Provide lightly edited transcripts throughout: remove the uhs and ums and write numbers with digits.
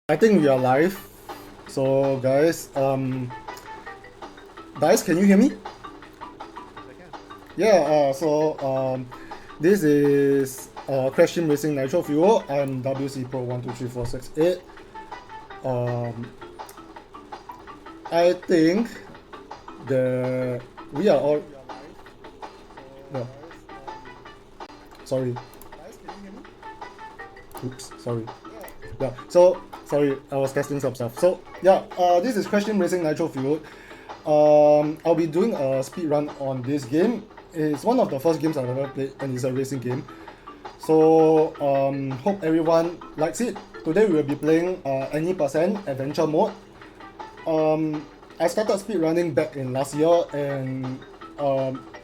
I think we are live. So guys, can you hear me? Yeah. This is Crash Team Racing Nitro Fueled. I'm wcpro123468. I think the we are all. No. Sorry. Guys, can you hear me? Oops. Sorry. Yeah. So sorry, I was testing some stuff. So yeah, this is Crash Team Racing Nitro Fueled. I'll be doing a speed run on this game. It's one of the first games I've ever played, and it's a racing game. So hope everyone likes it. Today we will be playing any percent adventure mode. I started speed running back in last year, and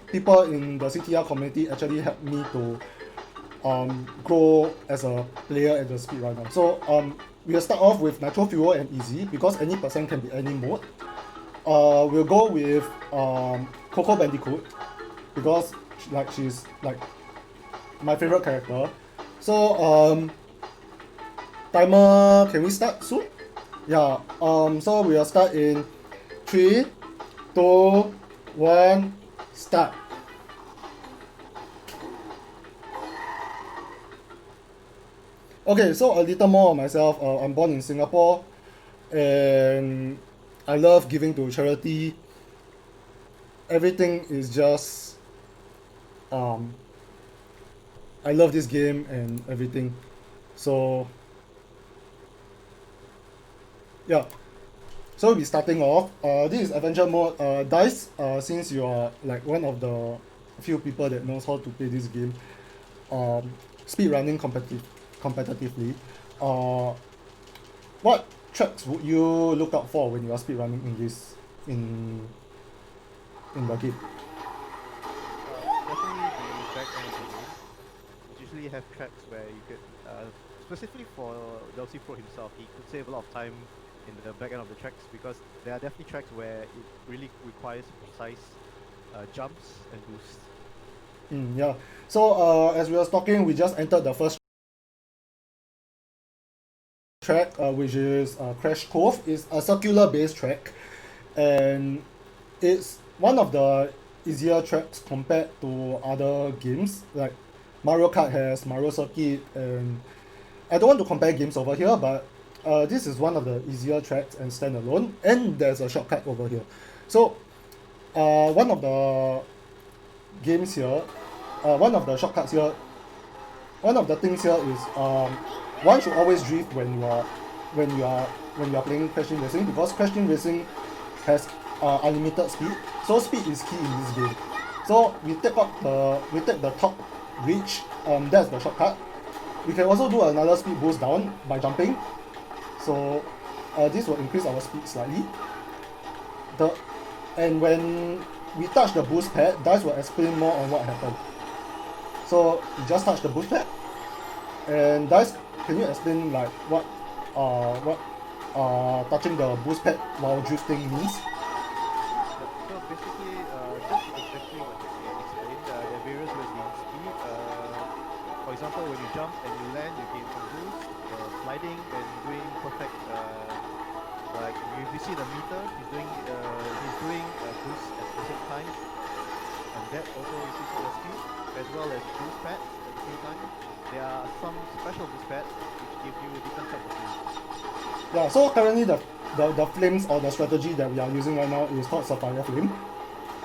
people in the CTR community actually helped me to grow as a player and a speedrunner. So we'll start off with Nitro Fueled and easy because any percent can be any mode. We'll go with Coco Bandicoot because she's like my favorite character. So timer, can we start soon? Yeah. So we'll start in 3, 2, 1, start. Okay, so a little more on myself. I'm born in Singapore, and I love giving to charity. Everything is just I love this game and everything. So yeah. So we'll be starting off. This is adventure mode. Dice, since you are like one of the few people that knows how to play this game, speedrunning competitively, what tracks would you look out for when you are speedrunning in the game? Definitely the back end of the game. You usually have tracks where you could, specifically for LSA Pro himself, he could save a lot of time in the back end of the tracks because there are definitely tracks where it really requires precise jumps and boosts. Yeah. So as we were talking, we just entered the first track, which is Crash Cove. It's a circular-based track, and it's one of the easier tracks compared to other games. Like Mario Kart has Mario Circuit, and I don't want to compare games over here, but this is one of the easier tracks and standalone, and there's a shortcut over here. So one of the games here, one of the shortcuts here, one of the things here is one should always drift when you are playing Crash Team Racing, because Crash Team Racing has unlimited speed. So speed is key in this game. So we take the top reach. That's the shortcut. We can also do another speed boost down by jumping. So this will increase our speed slightly. And when we touch the boost pad, Dice will explain more on what happened. So you just touch the boost pad, and Dice, can you explain like what touching the boost pad while drifting means? So basically, just exactly what you explained, there are various ways in speed. For example, when you jump and you land, you gain some boost. Sliding and doing perfect, like if you see the meter, he's doing a boost at the same time, and that also increases your speed, as well as boost pads at the same time. There are some special boost pads which give you different types of boosts. Yeah, so currently the flames or the strategy that we are using right now is called Sapphire Flame.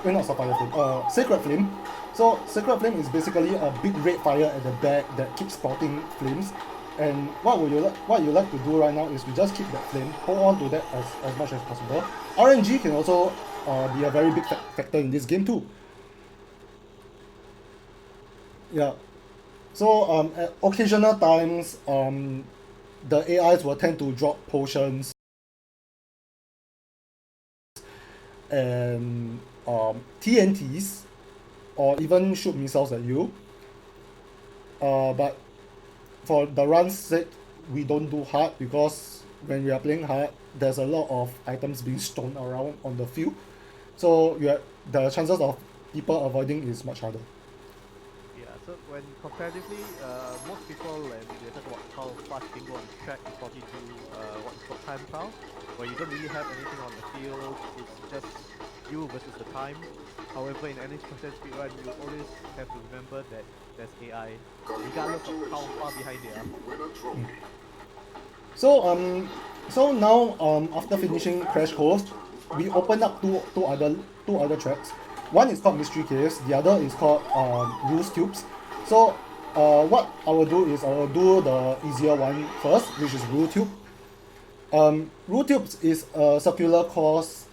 Not Sapphire Flame, Sacred Flame. So Sacred Flame is basically a big red fire at the back that keeps spouting flames. And what you like to do right now is to just keep that flame, hold on to that as much as possible. RNG can also be a very big factor in this game too. Yeah. So at occasional times, the AIs will tend to drop potions and TNTs, or even shoot missiles at you. But for the run's sake, we don't do hard, because when we are playing hard, there's a lot of items being thrown around on the field. So the chances of people avoiding is much harder. Yeah, So when comparatively, most people, and they talk about how fast you can go on the track, you probably do what's called time trial, where you don't really have anything on the field. It's just you versus the time. However, in any percent speedrun, you always have to remember that there's AI, regardless of how far behind they are. So now after finishing Crash Course, we open up two other tracks. One is called Mystery Caves, the other is called Rules Tubes. So what I will do is I will do the easier one first, which is Rule Tube. Rule Tubes is a circular course,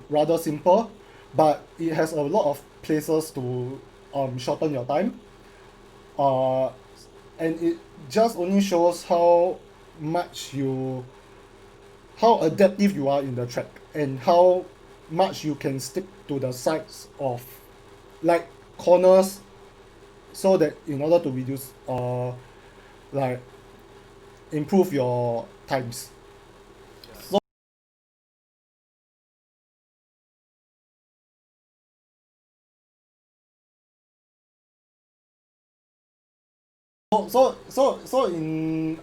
rather simple, but it has a lot of places to shorten your time. And it just only shows how adaptive you are in the track and how much you can stick to the sides of like corners, so that in order to reduce like improve your times. So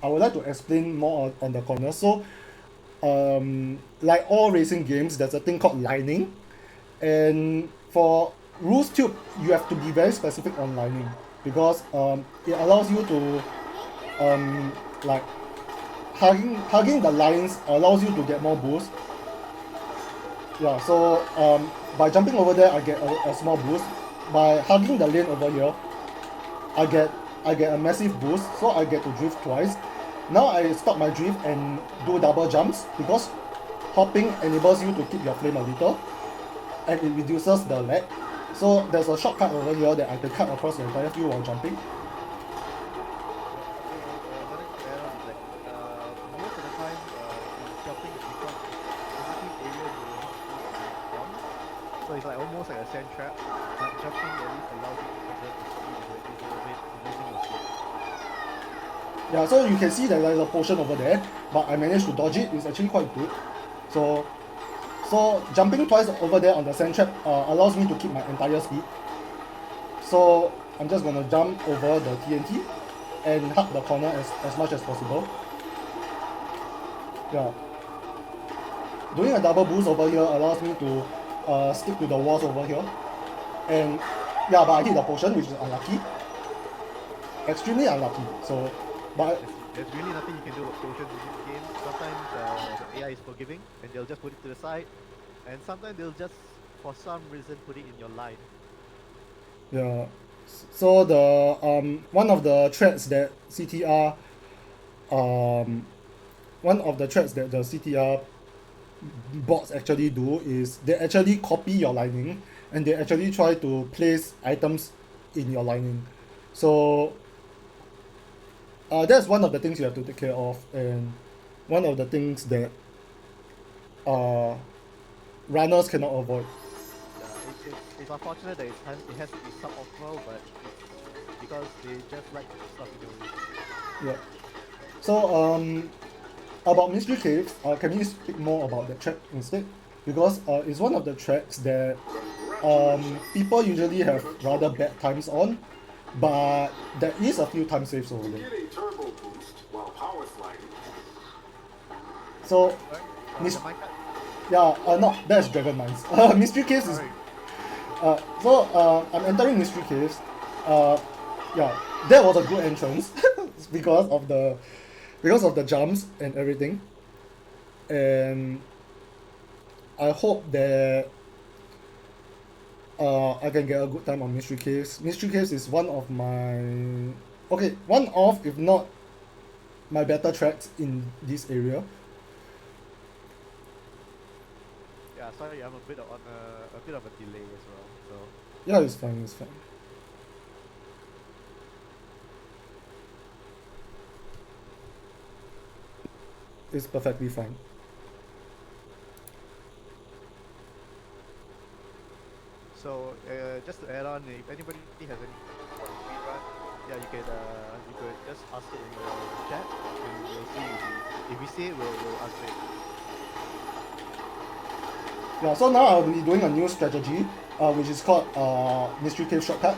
I would like to explain more on the corners. So like all racing games, there's a thing called lining, and for Rules Tube you have to be very specific on lining, because it allows you to like hugging the lines allows you to get more boost. Yeah, so by jumping over there I get a small boost. By hugging the lane over here I get a massive boost, so I get to drift twice. Now I stop my drift and do double jumps, because hopping enables you to keep your flame a little and it reduces the lag. So there's a shortcut over here that I can cut across the entire field while jumping. Most of the time, jumping is because specific areas you will need to on. So it's like almost like a sand trap, but jumping at least allows you to convert the speed a little bit using your speed. Yeah, so you can see that there's a potion over there, but I managed to dodge it. It's actually quite good. So jumping twice over there on the sand trap allows me to keep my entire speed. So I'm just gonna jump over the TNT and hug the corner as much as possible. Yeah. Doing a double boost over here allows me to stick to the walls over here. And yeah, but I hit the potion, which is unlucky. Extremely unlucky. So, but there's really nothing you can do with potions in this game. Sometimes the AI is forgiving and they'll just put it to the side, and sometimes they'll just, for some reason, put it in your line. yeah. So the one of the threats that CTR the CTR bots actually do is they actually copy your lining, and they actually try to place items in your lining. So that's one of the things you have to take care of, and one of the things that runners cannot avoid. It's unfortunate that it has to be suboptimal, but it's because they just like to put stuff in your way. Yeah. So about Mystery Caves, can you speak more about the track instead? Because it's one of the tracks that people usually have rather bad times on, but there is a few time saves over there. So, no, that's Dragon Mines. Mystery Caves is. I'm entering Mystery Caves. Yeah, that was a good entrance because of the jumps and everything, and I hope that I can get a good time on Mystery Caves. Mystery Caves is one of, if not my better tracks in this area. Yeah, sorry, I'm a bit of a delay as well. So yeah, it's fine. It's perfectly fine. So just to add on, if anybody has any about the speedrun, yeah, you could just ask it in the chat, and we'll see if we see it, we'll answer it. Yeah, so now I'll be doing a new strategy, which is called Mystery Cave Shortcut.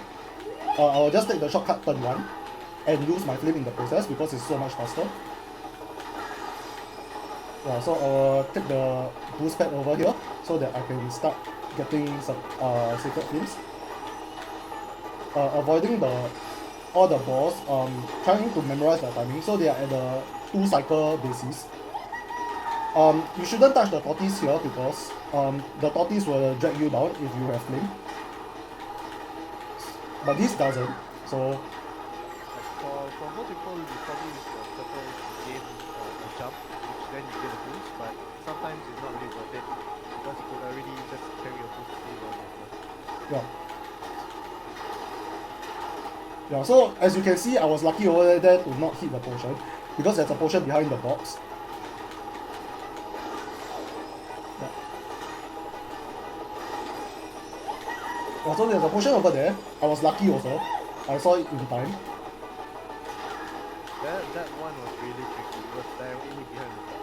I will just take the shortcut turn 1 and lose my flame in the process because it's so much faster. Yeah, so I will take the boost pad over here so that I can start getting some sacred flames. Avoiding all the balls, trying to memorize the timing so they are at the 2 cycle basis. You shouldn't touch the tortoise here because the tortoise will drag you down if you have flame. But this doesn't, so For most people, you probably use the turtle to gain a jump, which then you get a boost, but sometimes it's not really worth it because you could already just carry your boost save on your yeah. Yeah, so as you can see, I was lucky over there to not hit the potion because there's a potion behind the box. Yeah. Yeah, so there's a potion over there. I was lucky also. I saw it in time. That one was really tricky. It was directly behind the box.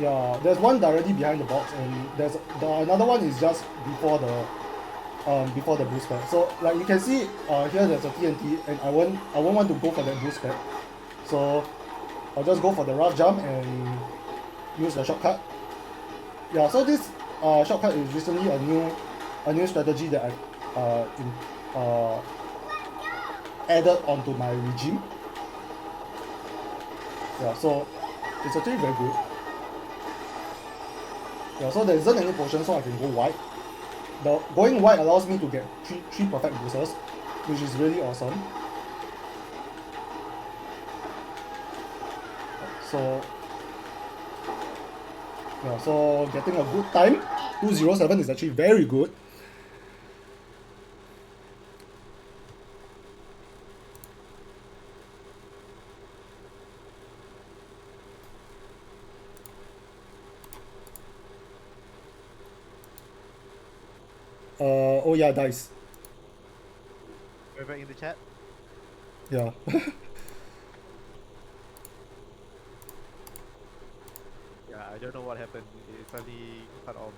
Yeah, there's one directly behind the box, and there's another one is just before the boost pad. So like you can see, here there's a TNT, and I won't want to go for that boost pad. So I'll just go for the rough jump and use the shortcut. Yeah, so this shortcut is recently a new strategy that I added onto my regime. Yeah, so it's actually very good. Yeah, so there isn't any potion, so I can go wide. Going wide allows me to get three perfect boosters, which is really awesome. So yeah, so getting a good time, 207 is actually very good. Oh yeah, dice. We're back in the chat. Yeah. Yeah, I don't know what happened. It suddenly cut off.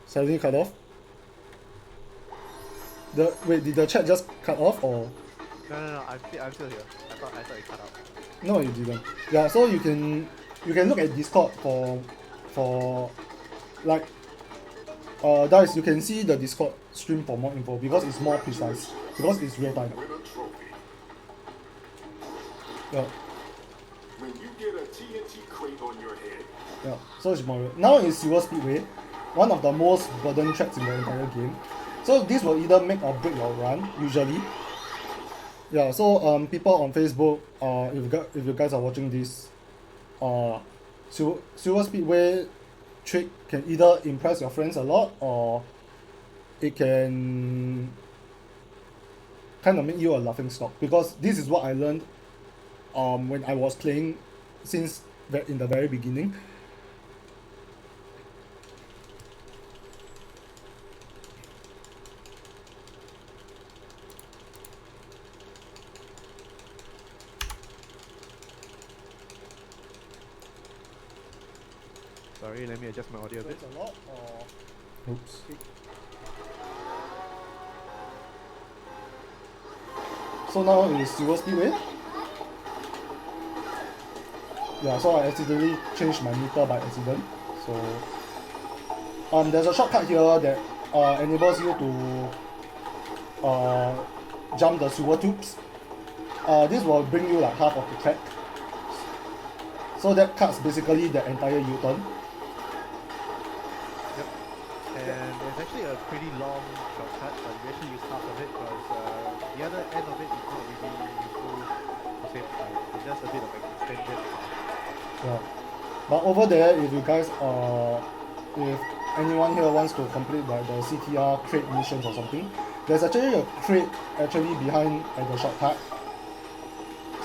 Suddenly cut off. Wait, did the chat just cut off or? No, I'm still here. I thought it cut out. No, you didn't. Yeah, so you can look at Discord for like guys, you can see the Discord stream for more info because it's more precise because it's real time. Yeah. When you get a TNT crate on your head. Yeah, so it's more real. Now in Silver Speedway, one of the most burden tracks in the entire game. So this will either make or break your run usually. Yeah, so people on Facebook, if you guys are watching this, Silver Speedway trick can either impress your friends a lot or it can kind of make you a laughing stock because this is what I learned when I was playing since in the very beginning. Sorry, let me adjust my audio a bit. A lot or... Oops. So now it is Silver Speedway. Yeah, so I accidentally changed my meter by accident. So there's a shortcut here that enables you to jump the silver tubes. This will bring you like half of the track. So that cuts basically the entire U-turn. Yep. And it's actually a pretty long shortcut, but we actually use half of it because the other end of it is not really useful to save time. It's just a bit of extended. Yeah. But over there, if you guys if anyone here wants to complete like the CTR crate missions or something, there's actually a crate behind at the shortcut.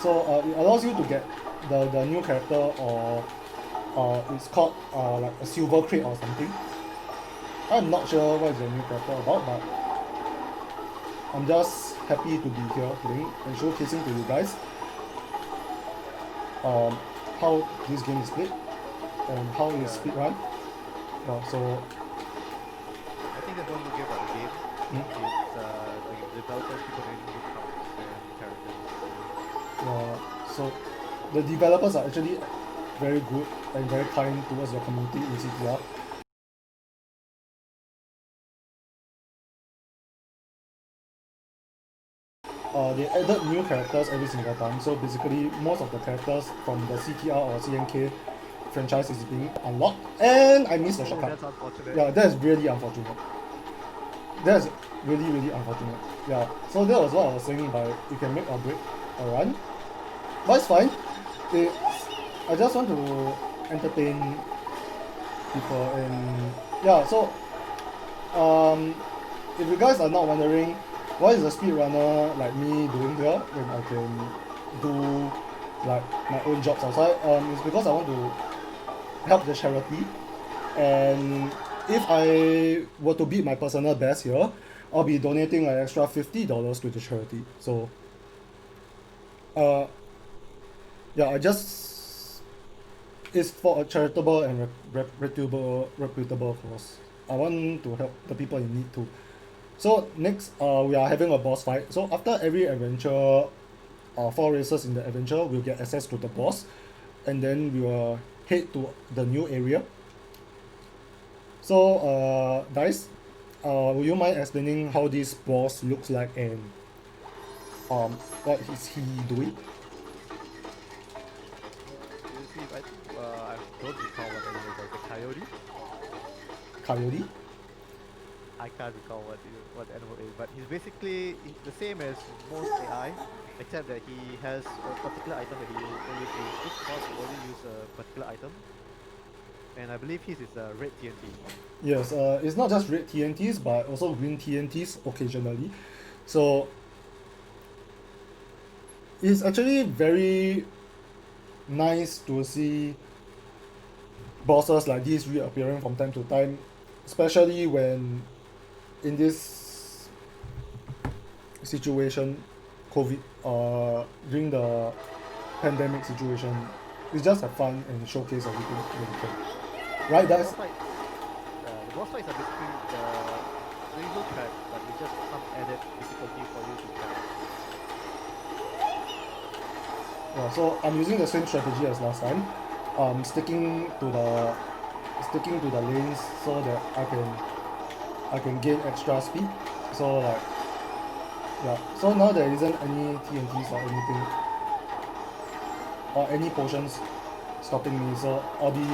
So it allows you to get the new character or it's called like a silver crate or something. I'm not sure what is the new character about, but I'm just happy to be here playing and showcasing to you guys how this game is played and how it is speedrun. So I think that's one good game about the game. It's developers keep on adding new cards and characters. So the developers are actually very good and very kind towards the community in CTR. They added new characters every single time, so basically most of the characters from the CTR or CNK franchise is being unlocked, and I missed the shortcut. That's unfortunate. Yeah, that's really unfortunate. That's really unfortunate. Yeah, so that was what I was saying by you can make or break a run. But it's fine. I just want to entertain people, and yeah, so if you guys are not wondering what is a speedrunner like me doing here when I can do like my own jobs outside, it's because I want to help the charity, and if I were to beat my personal best here, I'll be donating an extra $50 to the charity. So yeah, it's for a charitable and reputable cause. I want to help the people in need too. So next, we are having a boss fight. So after every adventure, 4 races in the adventure, we'll get access to the boss, and then we will head to the new area. So guys, will you mind explaining how this boss looks like and what is he doing? You see, I think I don't recall what animal it was. The coyote? Coyote? I can't recall what animal it is, but he's basically the same as most AI, except that he has a particular item that he always uses. Each boss will only use a particular item, and I believe his is a red TNT. Yes, it's not just red TNTs, but also green TNTs occasionally. So it's actually very nice to see bosses like this reappearing from time to time, especially when in this situation, COVID, during the pandemic situation, it's just have fun and showcase everything that we can. Right, guys? The boss fights are basically the usual track, but it's just some added difficulty for you to track. Yeah, so I'm using the same strategy as last time. Sticking to the lanes so that I can gain extra speed. So like yeah. So now there isn't any TNTs or anything or any potions stopping me. So I'll be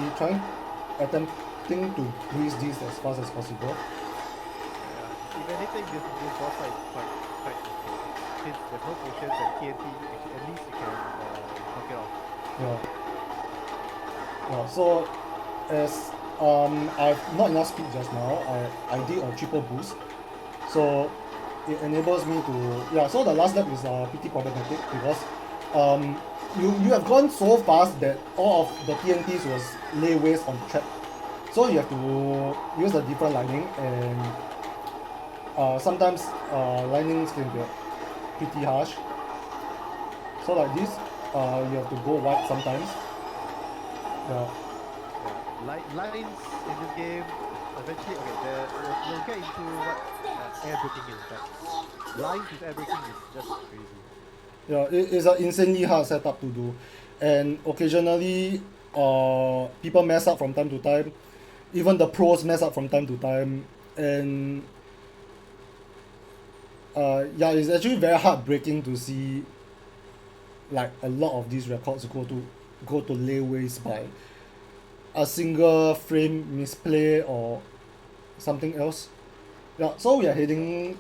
attempting to breeze this as fast as possible. Yeah. If anything, this boss fight is quite easy. Since there's no potions and TNT, at least you can knock it off. Yeah. Yeah, so as I've not enough speed just now, I did a triple boost, so it enables me to so the last lap is pretty problematic because you have gone so fast that all of the TNTs was lay waste on the track, so you have to use a different lining, and sometimes linings can get pretty harsh, so like this you have to go wide sometimes. Yeah. Lines in this game, eventually, okay, we'll get into what air braking is, but lines with air braking is just crazy. Yeah, it's an insanely hard setup to do, and occasionally, people mess up from time to time. Even the pros mess up from time to time, and it's actually very heartbreaking to see, like a lot of these records go to layways by a single frame misplay or something else. Yeah, so we are heading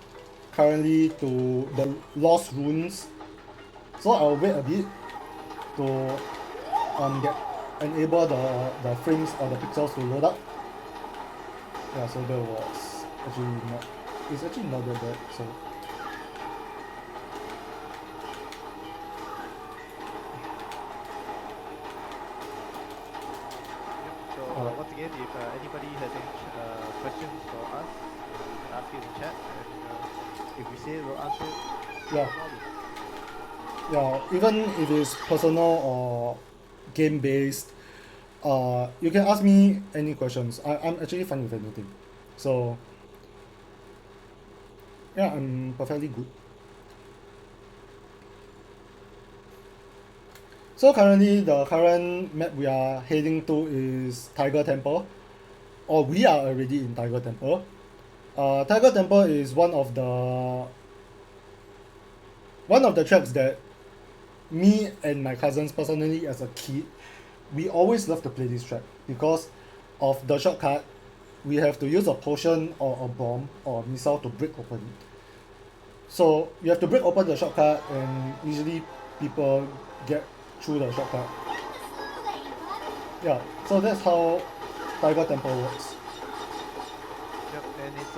currently to the Lost Ruins. So I'll wait a bit to enable the frames or the pixels to load up. Yeah, so that was it's actually not that bad. So once again, if anybody has any questions for us, you can ask it in the chat, and if we say it, we'll answer it. Yeah, even if it's personal or game based, you can ask me any questions. I'm actually fine with anything. So Yeah, I'm perfectly good. So currently, the current map we are heading to is Tiger Temple, or we are already in Tiger Temple. Tiger Temple is one of the tracks that me and my cousins personally as a kid, we always love to play this track because of the shortcut. We have to use a potion or a bomb or a missile to break open. So you have to break open the shortcut, and usually people get through the shortcut. Yeah, so that's how Tiger Temple works. Yep, and it's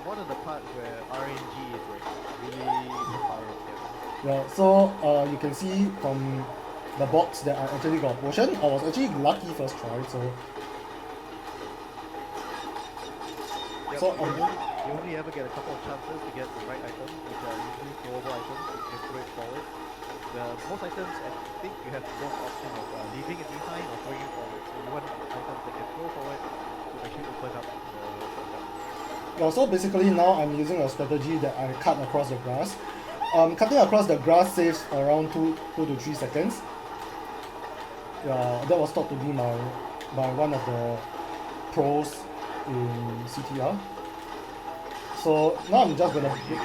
one of the parts where RNG is like really powerful. Yeah, so you can see from the box that I actually got a potion. I was actually lucky first try, so Yep, so you only ever get a couple of chances to get the right items, which are usually throwable items. You can throw it forward. Most items, I think you have both option of leaving it behind or throwing it forward. So you want items that can throw forward to actually open up the shortcut. yeah, so basically now I'm using a strategy that I cut across the grass. Cutting across the grass saves around 2 to 3 seconds. Yeah, that was taught to me by one of the pros in CTR. So now I'm just gonna do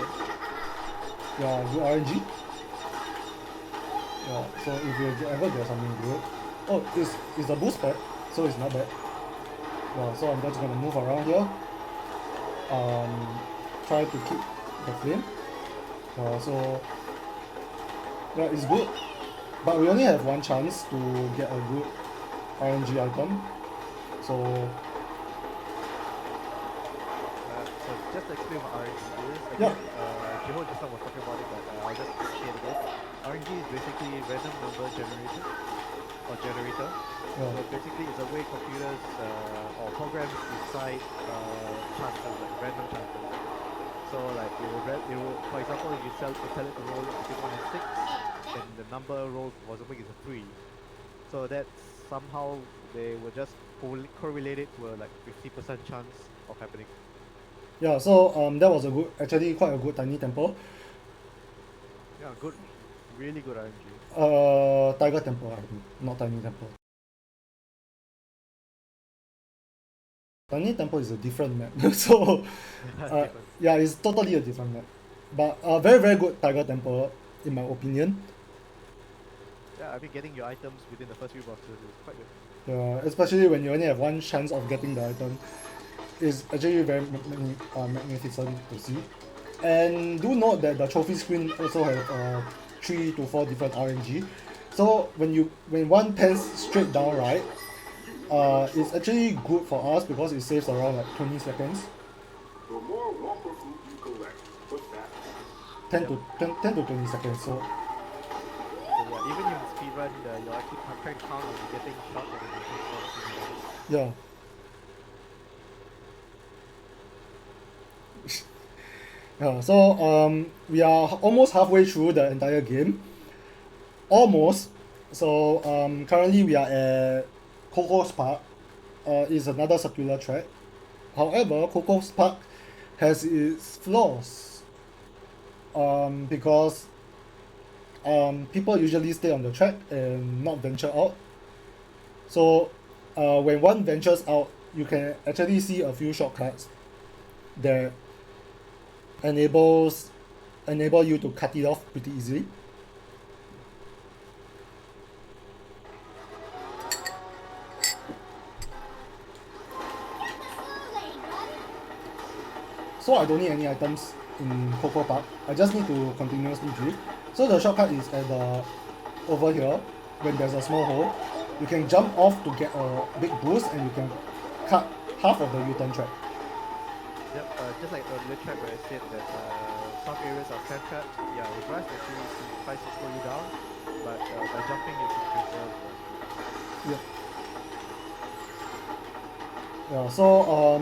RNG. Yeah, so if you ever get something good, oh, it's a boost pad, so it's not bad. Yeah, so I'm just gonna move around here. Try to keep the flame. So yeah, it's good, but we only have one chance to get a good RNG item. So So just to explain what RNG is, yeah, again, Jiho just now was talking about it, but I'll just say it again. RNG is basically random number generation or generator. yeah, So basically, it's a way computers or programs decide chances, like random chances. So like it will, for example, if you tell it to roll between 1 and 6, and the number rolled for example is a 3. So that's somehow they will just correlate it to a like 50% chance of happening. yeah. So that was actually quite a good tiny temple. Yeah, good, really good RNG. Tiger temple, I think, not tiny temple. Tiny temple is a different map, so yeah, it's totally a different map. But very very good Tiger temple in my opinion. Yeah, I mean getting your items within the first few boxes is quite good. Especially when you only have one chance of getting the item, is actually very magnificent to see. And do note that the trophy screen also have 3 to 4 different RNG. So when one pans straight down, right, it's actually good for us because it saves around like 20 seconds. The more Whopper food you collect, the faster. 10 to 20 seconds. So So yeah, even in speedrun, you're actually trying to count on you getting shot and then you can yeah. Yeah, so we are almost halfway through the entire game. Almost. So currently we are at Coco's Park. Is another circular track. However, Coco's Park has its flaws. Because people usually stay on the track and not venture out. So when one ventures out, you can actually see a few shortcuts that enable you to cut it off pretty easily. So I don't need any items in Coco Park. I just need to continuously drift. So the shortcut is at the over here when there's a small hole. You can jump off to get a big boost, and you can cut half of the U-turn track. Yep, just like earlier track where I said that some areas are sand trapped. Yeah, with Rust actually tries to slow you down, but by jumping you can preserve the speed. Yeah. Yeah. So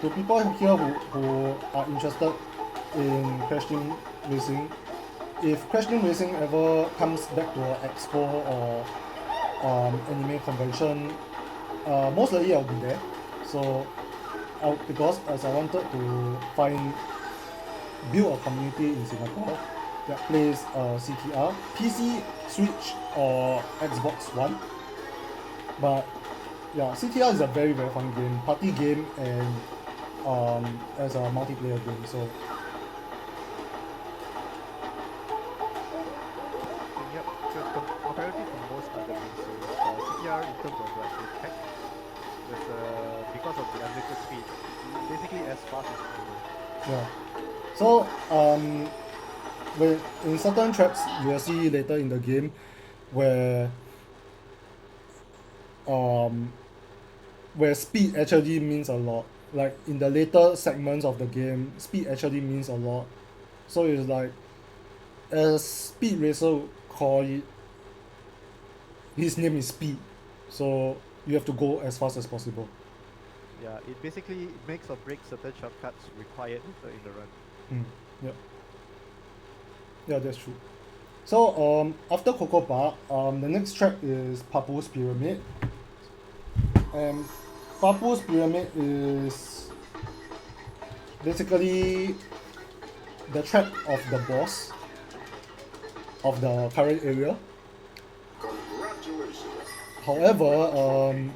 to people here who are interested in Crash Team Racing, if Crash Team Racing ever comes back to an expo or anime convention, most likely I'll be there. So because as I wanted to find build a community in Singapore that plays CTR, PC, Switch, or Xbox One. But yeah, CTR is a very very fun game, party game, and as a multiplayer game. So Yep. So comparative to most other games, CTR in terms of like the tech, with because of the unlimited speed, basically as fast as possible. yeah, so when in certain tracks you will see later in the game where um where speed actually means a lot. Like in the later segments of the game, speed actually means a lot. So it's like, as Speed Racer would call it, his name is Speed. So you have to go as fast as possible. Yeah, it basically makes or breaks certain shortcuts required in the run. Yeah. Yeah, that's true. So after Coco Park, the next track is Papu's Pyramid. And Papu's Pyramid is basically the track of the boss of the current area. Congratulations. However,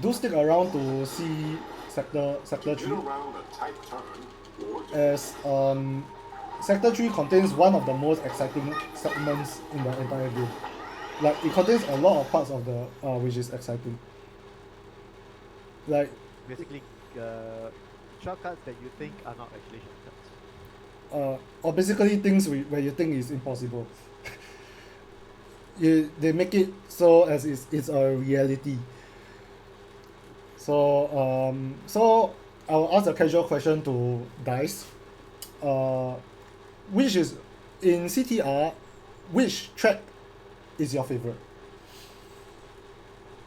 do stick around to see Sector Get 3, around a tight turn or as Sector 3 contains one of the most exciting segments in the entire game. Like, it contains a lot of parts of the which is exciting. Like, Basically, shortcuts that you think are not actually shortcuts. or basically things where you think is impossible. They make it so as it's a reality. So I'll ask a casual question to Dice. Which is in CTR, which track is your favorite?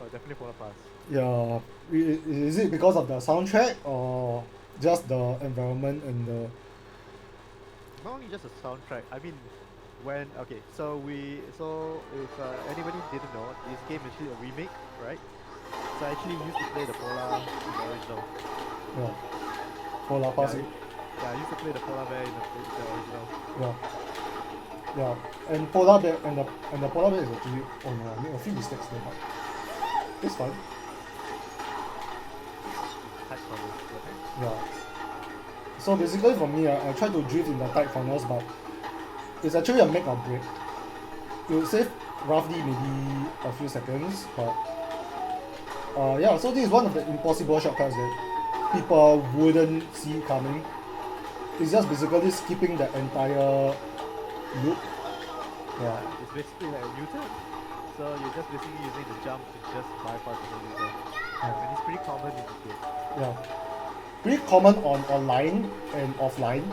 Oh, definitely Polar Pass. Yeah, is it because of the soundtrack or just the environment and the Not only just a soundtrack. I mean, so if anybody didn't know, this game is actually a remake, right? So I actually used to play the Polar in the original. yeah, Polar Pass? Yeah, I used to play the Polar Bear in the original. Yeah, yeah, and Polar Bear and the Polar Bear is actually, oh no, I made a few mistakes there, but it's fine. Tight corners, but Yeah. So basically for me, I try to drift in the tight corners, but it's actually a make or break. It will save roughly maybe a few seconds, but yeah, so this is one of the impossible shortcuts that people wouldn't see coming. It's just basically skipping the entire loop. Yeah, it's basically like a U-turn. So you're just basically using the jump to just bypass the U-turn. yeah, And it's pretty common in this game. yeah. Pretty common on online and offline.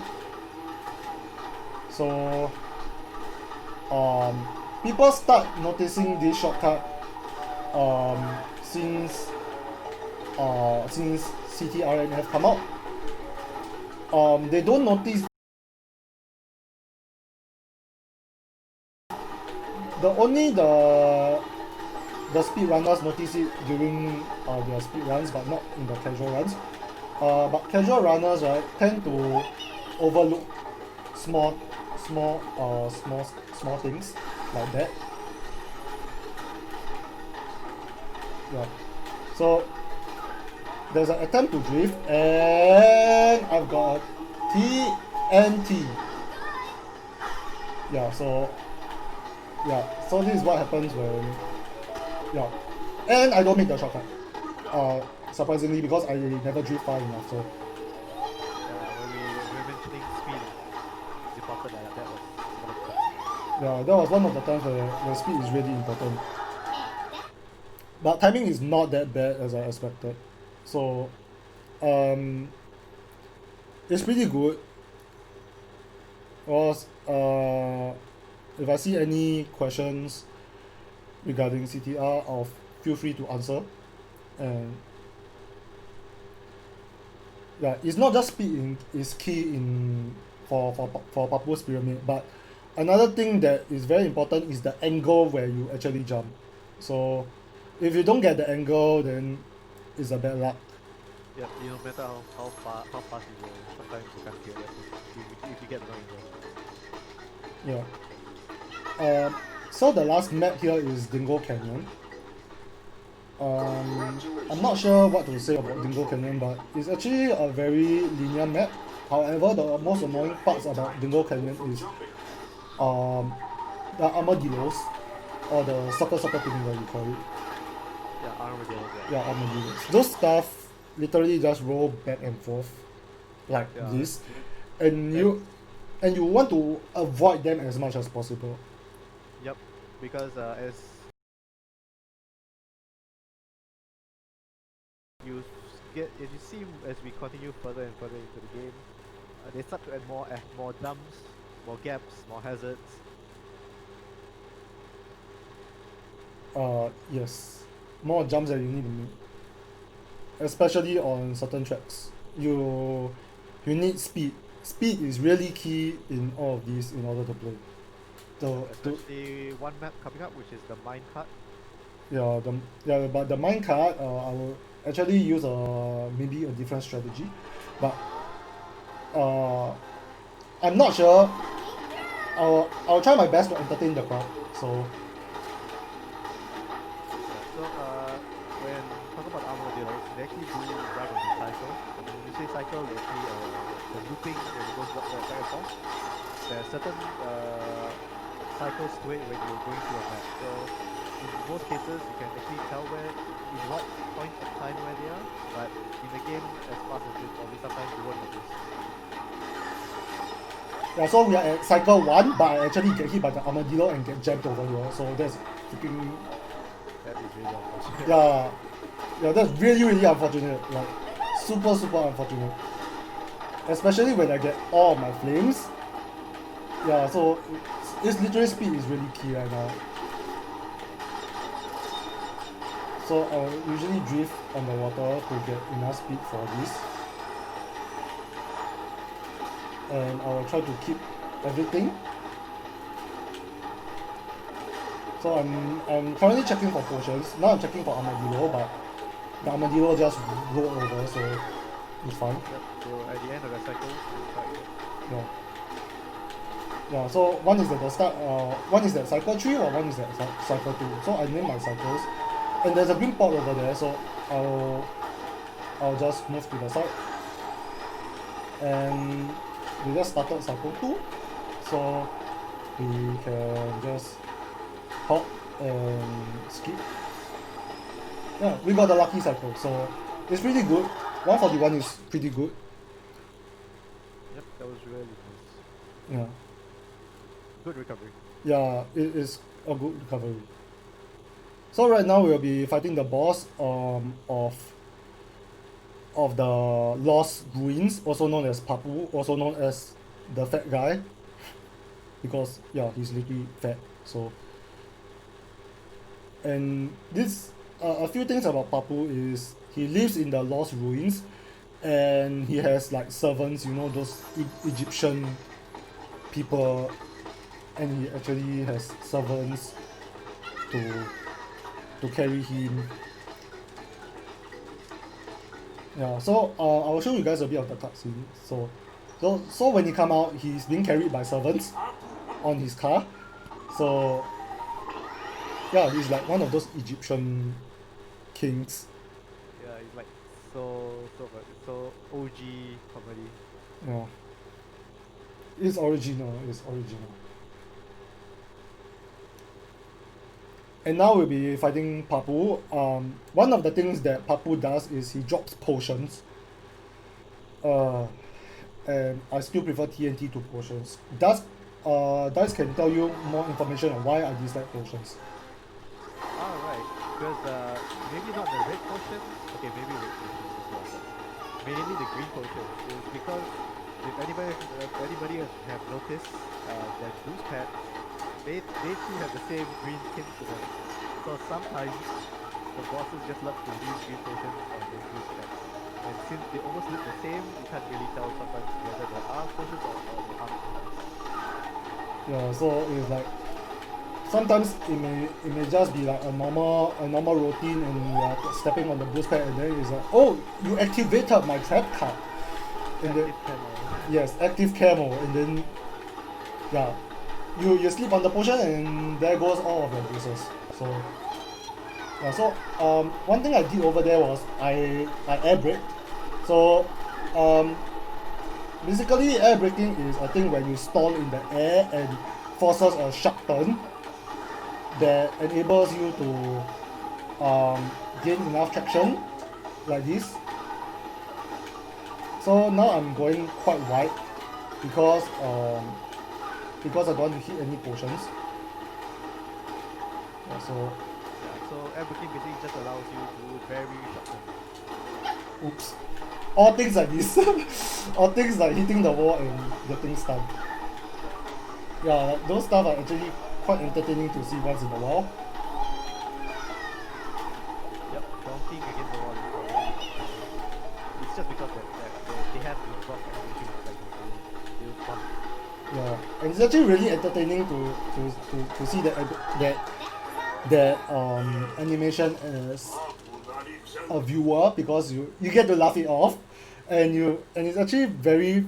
So people start noticing this shortcut since CTRNF come out. They don't notice the speedrunners notice it during their speed runs, but not in the casual runs. But casual runners, right, tend to overlook small things like that. Yeah. So there's an attempt to drift, and I've got TNT. Yeah. So this is what happens when and I don't make the shortcut. Surprisingly, because I never drift far enough. So When we were mentioning speed, it's important that was one of the yeah, that was one of the times where speed is really important. But timing is not that bad as I expected. So it's pretty good. Because if I see any questions regarding CTR, I'll feel free to answer. And yeah, it's not just speed is key in for Papu's Pyramid, but another thing that is very important is the angle where you actually jump. So if you don't get the angle, then it's a bad luck. Yeah, no matter how fast you go, sometimes you can't kill it if you get annoying though. Yeah. So the last map here is Dingo Canyon. I'm not sure what to say about Dingo Canyon, but it's actually a very linear map. However, the most annoying parts about Dingo Canyon is the armadillos, or the circle thing that you call it. Yeah, armadillos. Yeah, armadillos. Those stuff literally just roll back and forth like Yeah. this, and you want to avoid them as much as possible. Yep, because as you see as we continue further and further into the game, they start to add more jumps, more gaps, more hazards. Yes, more jumps that you need to make, especially on certain tracks. You need speed. Speed is really key in all of these in order to play. Especially one map coming up, which is the minecart. But the minecart, I will actually use maybe a different strategy, but I'm not sure. I'll try my best to entertain the crowd. So When talking about armadillos, they actually do ride on the cycle. When you say cycle, they actually the looping when it goes back and forth. There are certain cycles to it when you're going through a map. So in most cases, you can actually tell in what point of time where they are. But in the game, as fast as it, probably sometimes you won't notice. yeah, so we are at cycle 1, but I actually get hit by the armadillo and get jammed over here. So that's freaking. That is really unfortunate. Yeah, that's really unfortunate. Like super unfortunate. Especially when I get all of my flames. Yeah, so it's literally speed is really key right now. So I'll usually drift on the water to get enough speed for this. And I'll try to keep everything. So I'm currently checking for potions. Now I'm checking for armadillo, but the armadillo just roll over, so it's fine. Yep, so at the end of the cycle, it's quite Yeah, so one is at the start, one is at cycle 3 or one is at cycle 2. So I name my cycles. And there's a green pot over there, so I'll just move to the side. And we just started cycle 2. So we can just hop and skip. Yeah, we got the lucky cycle, so it's pretty good. 141 is pretty good. Yep, that was really nice. Yeah. Good recovery. Yeah, it is a good recovery. So right now we'll be fighting the boss of the Lost Ruins, also known as Papu, also known as the fat guy. Because yeah, he's literally fat. So and this a few things about Papu is he lives in the Lost Ruins, and he has like servants, you know, those Egyptian people, and he actually has servants to carry him. Yeah, so I'll show you guys a bit of the cutscene. So when he come out, he's being carried by servants on his car. So yeah, he's like one of those Egyptian kings. Yeah, it's like so OG comedy. Yeah. It's original. And now we'll be fighting Papu. One of the things that Papu does is he drops potions. And I still prefer TNT to potions. Dice can tell you more information on why I dislike potions. Alright, because maybe not the red potion. Okay, maybe red potion as well. But mainly the green potion is because if anybody have noticed that boost packs, they too have the same green tint to them. So sometimes the bosses just love to use green potions on those boost packs. And since they almost look the same, you can't really tell sometimes whether they are potions or they aren't potions. Yeah, so it's like sometimes it may just be like a normal routine, and you are stepping on the boost pad, and then it's like, oh, you activated my trap card. And then, Active camo. yes, active camo, and then yeah, you sleep on the potion, and there goes all of your boosters. So yeah, so one thing I did over there was I air braked. So basically air braking is a thing where you stall in the air and forces a sharp turn that enables you to gain enough traction like this. So now I'm going quite wide because I don't want to hit any potions. Yeah, so So everything basically just allows you to do very short term. oops. All things like this. All things like hitting the wall and getting stunned. Yeah, like those stuff are actually quite entertaining to see once in a while. Yep, bonking against the wall is probably, it's just because they have to block animation like they'll bump. Yeah, and it's actually really entertaining to see that animation as a viewer, because you get to laugh it off, and it's actually very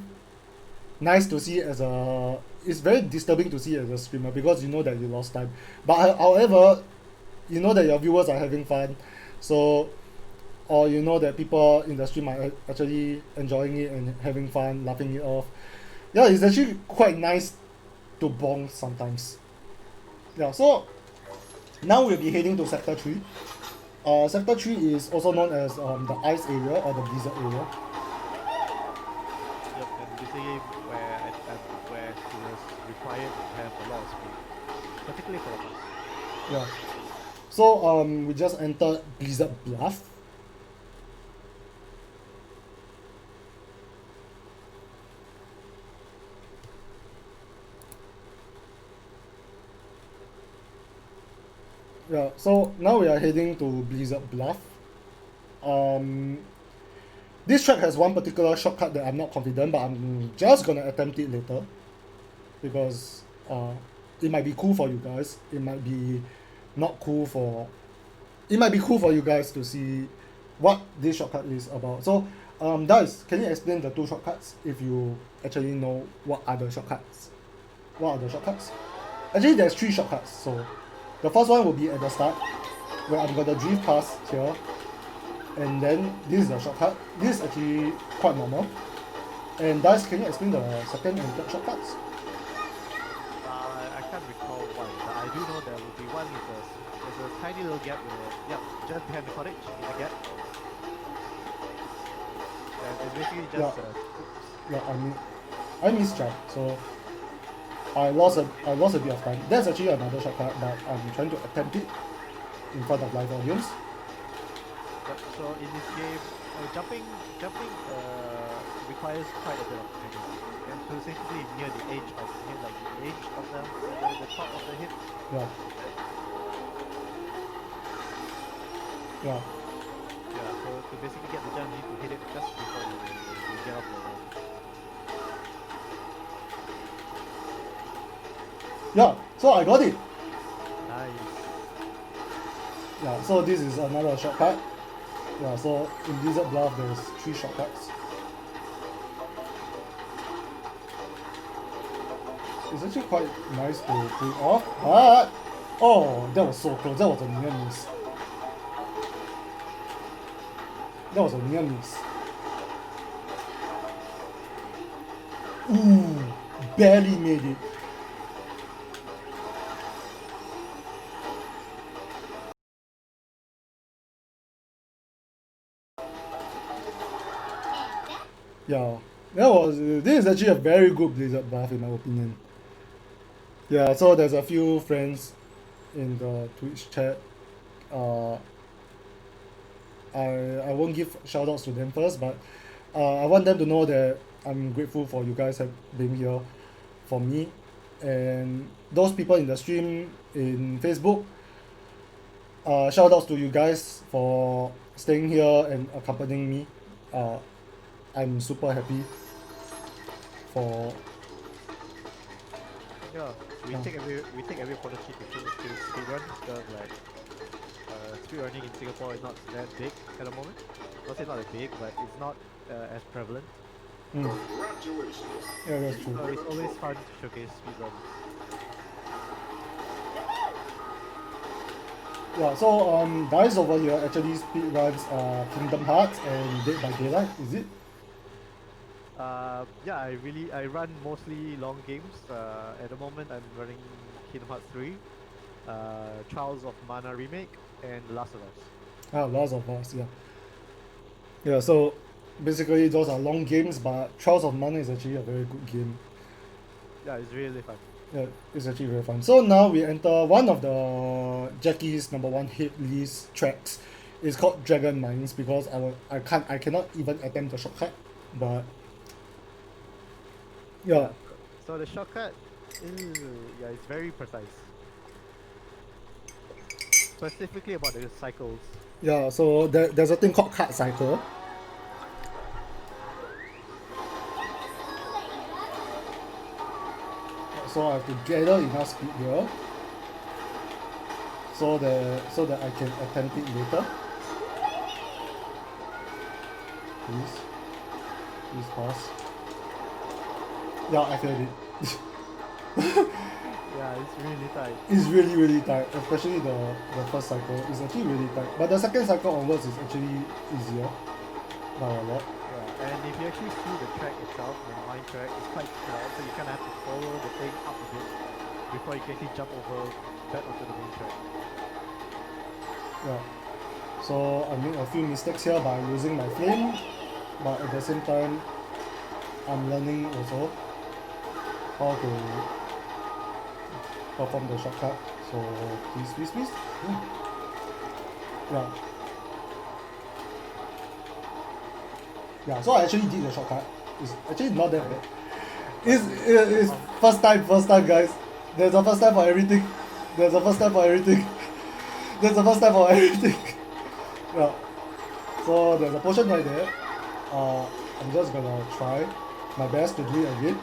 nice to see as a, it's very disturbing to see as a streamer, because you know that you lost time, but however you know that your viewers are having fun, so, or you know that people in the stream are actually enjoying it and having fun, laughing it off. Yeah, it's actually quite nice to bong sometimes. Yeah, so now we'll be heading to Sector 3. Sector 3 is also known as the ice area or the blizzard area. Yep, and basically where it was required to have a lot of speed, particularly for us. Yeah. So we just entered Blizzard Bluff. Yeah, so now we are heading to Blizzard Bluff. This track has one particular shortcut that I'm not confident, but I'm just gonna attempt it later, because it might be cool for you guys. It might be not cool for. It might be cool for you guys to see what this shortcut is about. So, Dice, can you explain the two shortcuts if you actually know what are the shortcuts? What are the shortcuts? Actually, there's three shortcuts. So, the first one will be at the start, where I'm gonna drift past here, and then this is the shortcut. This is actually quite normal. And Dice, can you explain the second and third shortcuts? I can't recall one, but I do know there will be one there's a tiny little gap just behind the cottage in the gap. And it's basically just I misjudged, so I lost a bit of time. That's actually another shortcut, but I'm trying to attempt it in front of live audience. Yep, so in this game, jumping requires quite a bit of training. And specifically near the edge of the hit, like the edge of the top of the hit. Yeah. Yeah. Yeah, so to basically get the jump, you need to hit it just before you get off the wall. Yeah, so I got it. Nice. Yeah, so this is another shortcut. Yeah, so in Blizzard Bluff there's three shortcuts. It's actually quite nice to pull off, but oh, that was so close. That was a near miss. That was a near miss. Ooh, barely made it. Yeah, this is actually a very good Blizzard buff in my opinion. Yeah, so there's a few friends in the Twitch chat. I won't give shoutouts to them first, but I want them to know that I'm grateful for you guys have been here for me, and those people in the stream in Facebook. Shoutouts to you guys for staying here and accompanying me. I'm super happy for. Yeah. So we take every opponent sheet to speedrun because like speedrunning in Singapore is not that big at the moment. Not say not that big, but it's not as prevalent. Mm. Congratulations. Yeah, that's true. So it's always fun to showcase speedruns. Yeah, so guys over here actually speedruns Kingdom Hearts and Dead by Daylight, is it? Yeah, I run mostly long games. At the moment, I'm running Kingdom Hearts 3, Trials of Mana Remake, and The Last of Us. Ah, Last of Us, yeah. Yeah, so basically those are long games, but Trials of Mana is actually a very good game. Yeah, it's really fun. Yeah, it's actually very fun. So now we enter one of the Jackie's #1 hit list tracks. It's called Dragon Mines because I cannot even attempt the shortcut, but yeah. So the shortcut, yeah, it's very precise. Specifically about the cycles. Yeah, so there's a thing called card cycle. So I have to gather enough speed here so that I can attempt it later. Please pass. Yeah, I failed it. Yeah, it's really tight. It's really tight, especially the first cycle. It's actually really tight. But the second cycle onwards is actually easier by a lot. Yeah, and if you actually see the track itself, the mine track, it's quite small, so you kind of have to follow the thing up a bit before you can actually jump over back onto the main track. Yeah. So I made a few mistakes here by losing my flame, but at the same time, I'm learning also how to perform the shortcut. So please. Yeah. Yeah, so I actually did the shortcut. It's actually not that bad. It's first time guys. There's a first time for everything. There's a first time for everything. Yeah. So there's a potion right there. I'm just gonna try my best to do it again.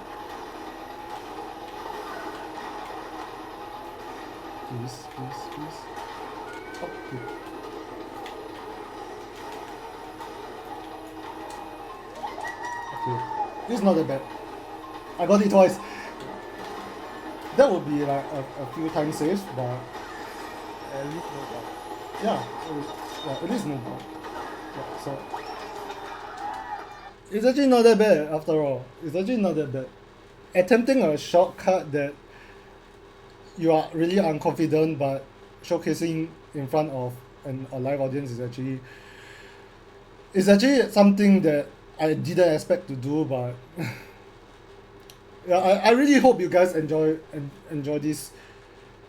Please. Okay. This is not that bad. I got it twice. That would be like a few times saves, but At least no bug. yeah, at least no bug. Yeah, so it's actually not that bad after all. It's actually not that bad. Attempting a shortcut that you are really unconfident, but showcasing in front of a live audience is actually something that I didn't expect to do, but yeah, I really hope you guys enjoy this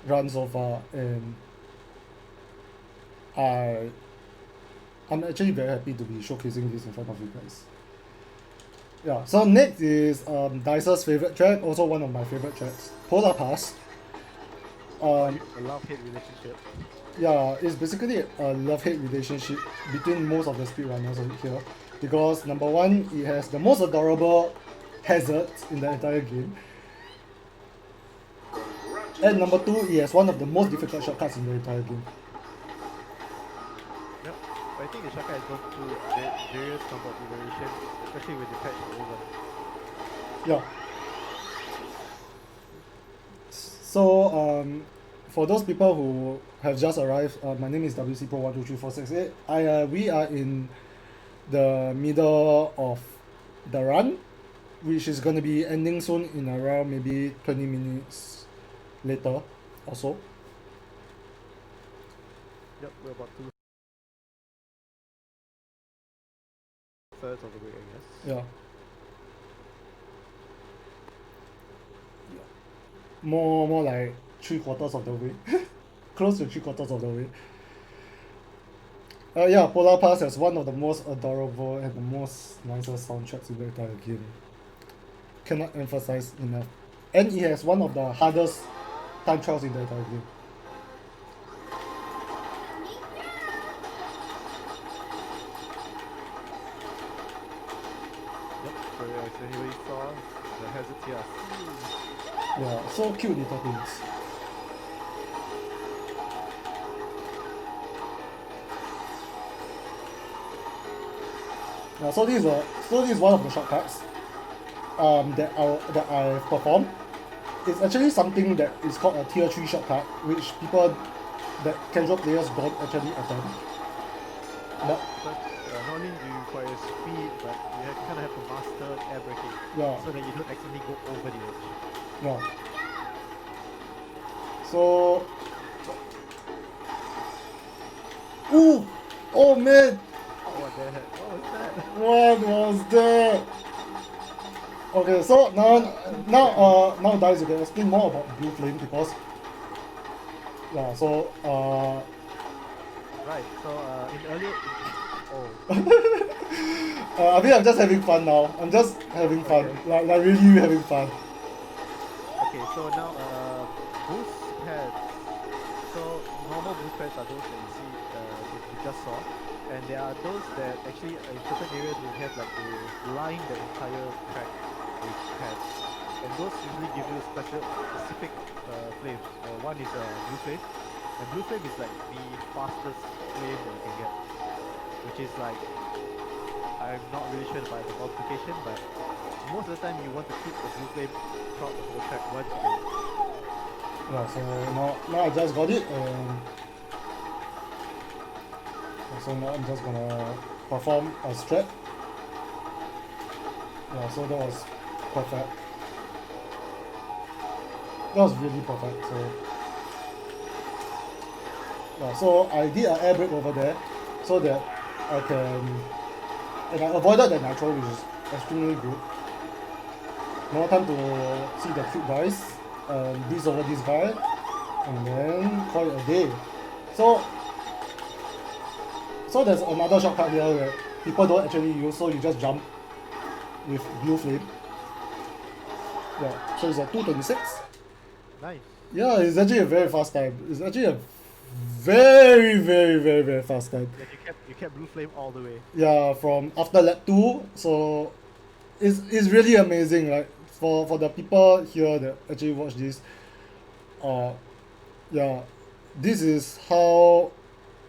run so far, and I'm actually very happy to be showcasing this in front of you guys. Yeah, so next is Dicer's favorite track, also one of my favorite tracks, Polar Pass. A love-hate relationship. Yeah, it's basically a love-hate relationship between most of the speedrunners over here, because number one, it has the most adorable hazards in the entire game, and number two, it has one of the most difficult shortcuts in the entire game. Yep. But I think the shortcut has gone through various number of iterations, especially with the patch over. Yeah. So for those people who have just arrived, my name is wcpro123468. We are in the middle of the run, which is gonna be ending soon in around maybe 20 minutes later or so. Yep, we're about 2/3 of the way, I guess. Yeah. More like 3/4 of the way. Close to 3/4 of the way. Yeah, Polar Pass has one of the most adorable and the most nicest soundtracks in the entire game. Cannot emphasize enough. And it has one of the hardest time trials in the entire game. Yep, so as anybody saw, the hazards here are Yeah, so cute little things. Yeah, so this is one of the shortcuts that I performed. It's actually something that is called a tier 3 shortcut, which people that casual players don't actually attempt. But But not only do you require speed, but you kind of have to master air braking yeah, so that you don't accidentally go over the edge. yeah. So, ooh, oh man, What the heck? What was that? what was that? Okay, so now guys, you can explain more about blue flame because yeah, so Right. So in earlier, oh, I mean I'm just having fun now. I'm just having fun, Okay. like really having fun. okay. So now boost pads. So normal boost pads are those that you see that you just saw, and there are those that actually in certain areas will have like they line the entire track with pads, and those usually give you specific flames. One is blue flame, and blue flame is like the fastest flame that you can get, which is like I'm not really sure about the multiplication, but most of the time you want to keep the blue flame throughout the whole track once you get it. Yeah, so now I just got it, and so now I'm just gonna perform a strat. Yeah, so that was perfect. That was really perfect. So yeah, so I did an air brake over there, so that I can, and I avoided the nitro, which is extremely good. More time to see the cute guys, breeze over this guy, and then call it a day. So there's another shortcut here where people don't actually use, so you just jump with blue flame. Yeah, so it's a 226. Nice. Yeah, it's actually a very fast time. It's actually a very fast time. Yeah, you kept blue flame all the way. Yeah, from after lap 2, so it's really amazing. Like for the people here that actually watch this, yeah, this is how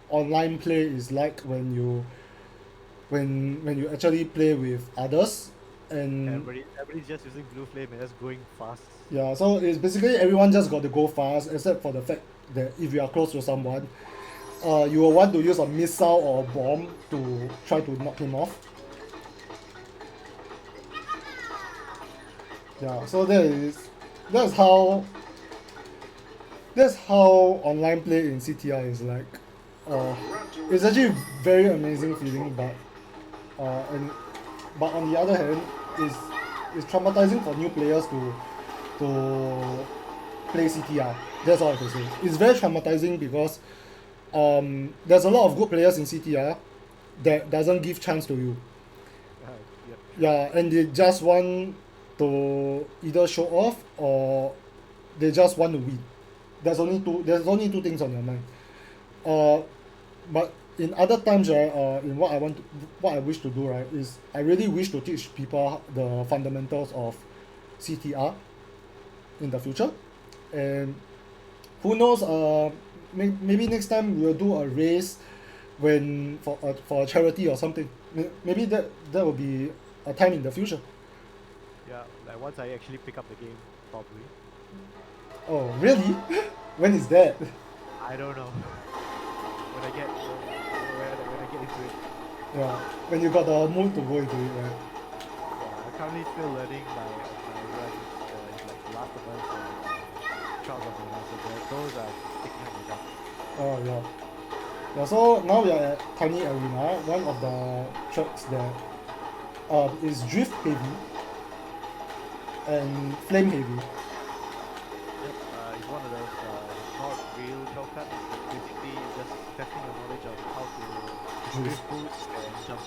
online play is like when you actually play with others, and Everybody's just using blue flame and just going fast. yeah, so it's basically everyone just got to go fast, except for the fact that if you are close to someone, you will want to use a missile or a bomb to try to knock him off. Yeah, so that's how online play in CTR is like. It's actually very amazing feeling, but on the other hand, it's traumatizing for new players to play CTR. That's all I can say. It's very traumatizing because there's a lot of good players in CTR that doesn't give chance to you. Yep. Yeah, and they just want to either show off or they just want to win. There's only two things on your mind. But in other times, right, in what I wish to do, right, is I really wish to teach people the fundamentals of CTR in the future, and who knows, maybe next time we'll do a race when for a charity or something. Maybe that will be a time in the future. Yeah, like once I actually pick up the game, probably. Oh, really? When is that? I don't know. When I get into it. Yeah, when you got the mood to go into it, right? Yeah, I'm currently still learning my runs, like Last of Us and Trials of Mana, so those are picking up my stuff. Oh yeah. Yeah, so now we are at Tiny Arena, one of the tracks that is drift heavy and flame heavy. Yep, it's one of those not real shortcuts, but basically just testing your knowledge of how to drift boost and jump.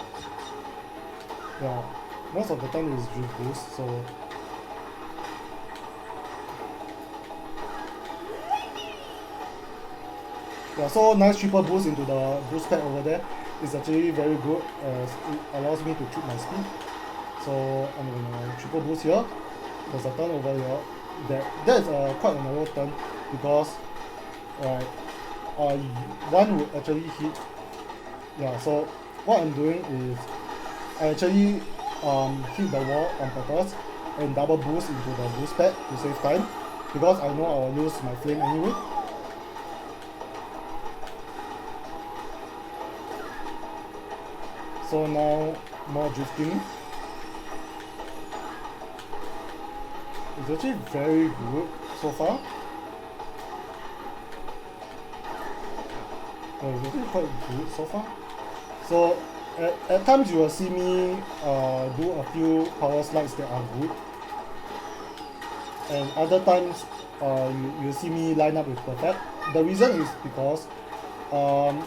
Yeah, most of the time is drift boost, so yeah, so nice triple boost into the boost pad over there. It's actually very good as it allows me to keep my speed. So I'm gonna triple boost here. There's a turn over here. that's quite a narrow turn because one would actually hit. Yeah, so what I'm doing is I actually hit the wall on purpose and double boost into the boost pad to save time because I know I will lose my flame anyway. So now more drifting. It's actually very good so far. It's actually quite good so far. So at times you will see me do a few power slides that are good, and other times you see me line up with perfect. The reason is because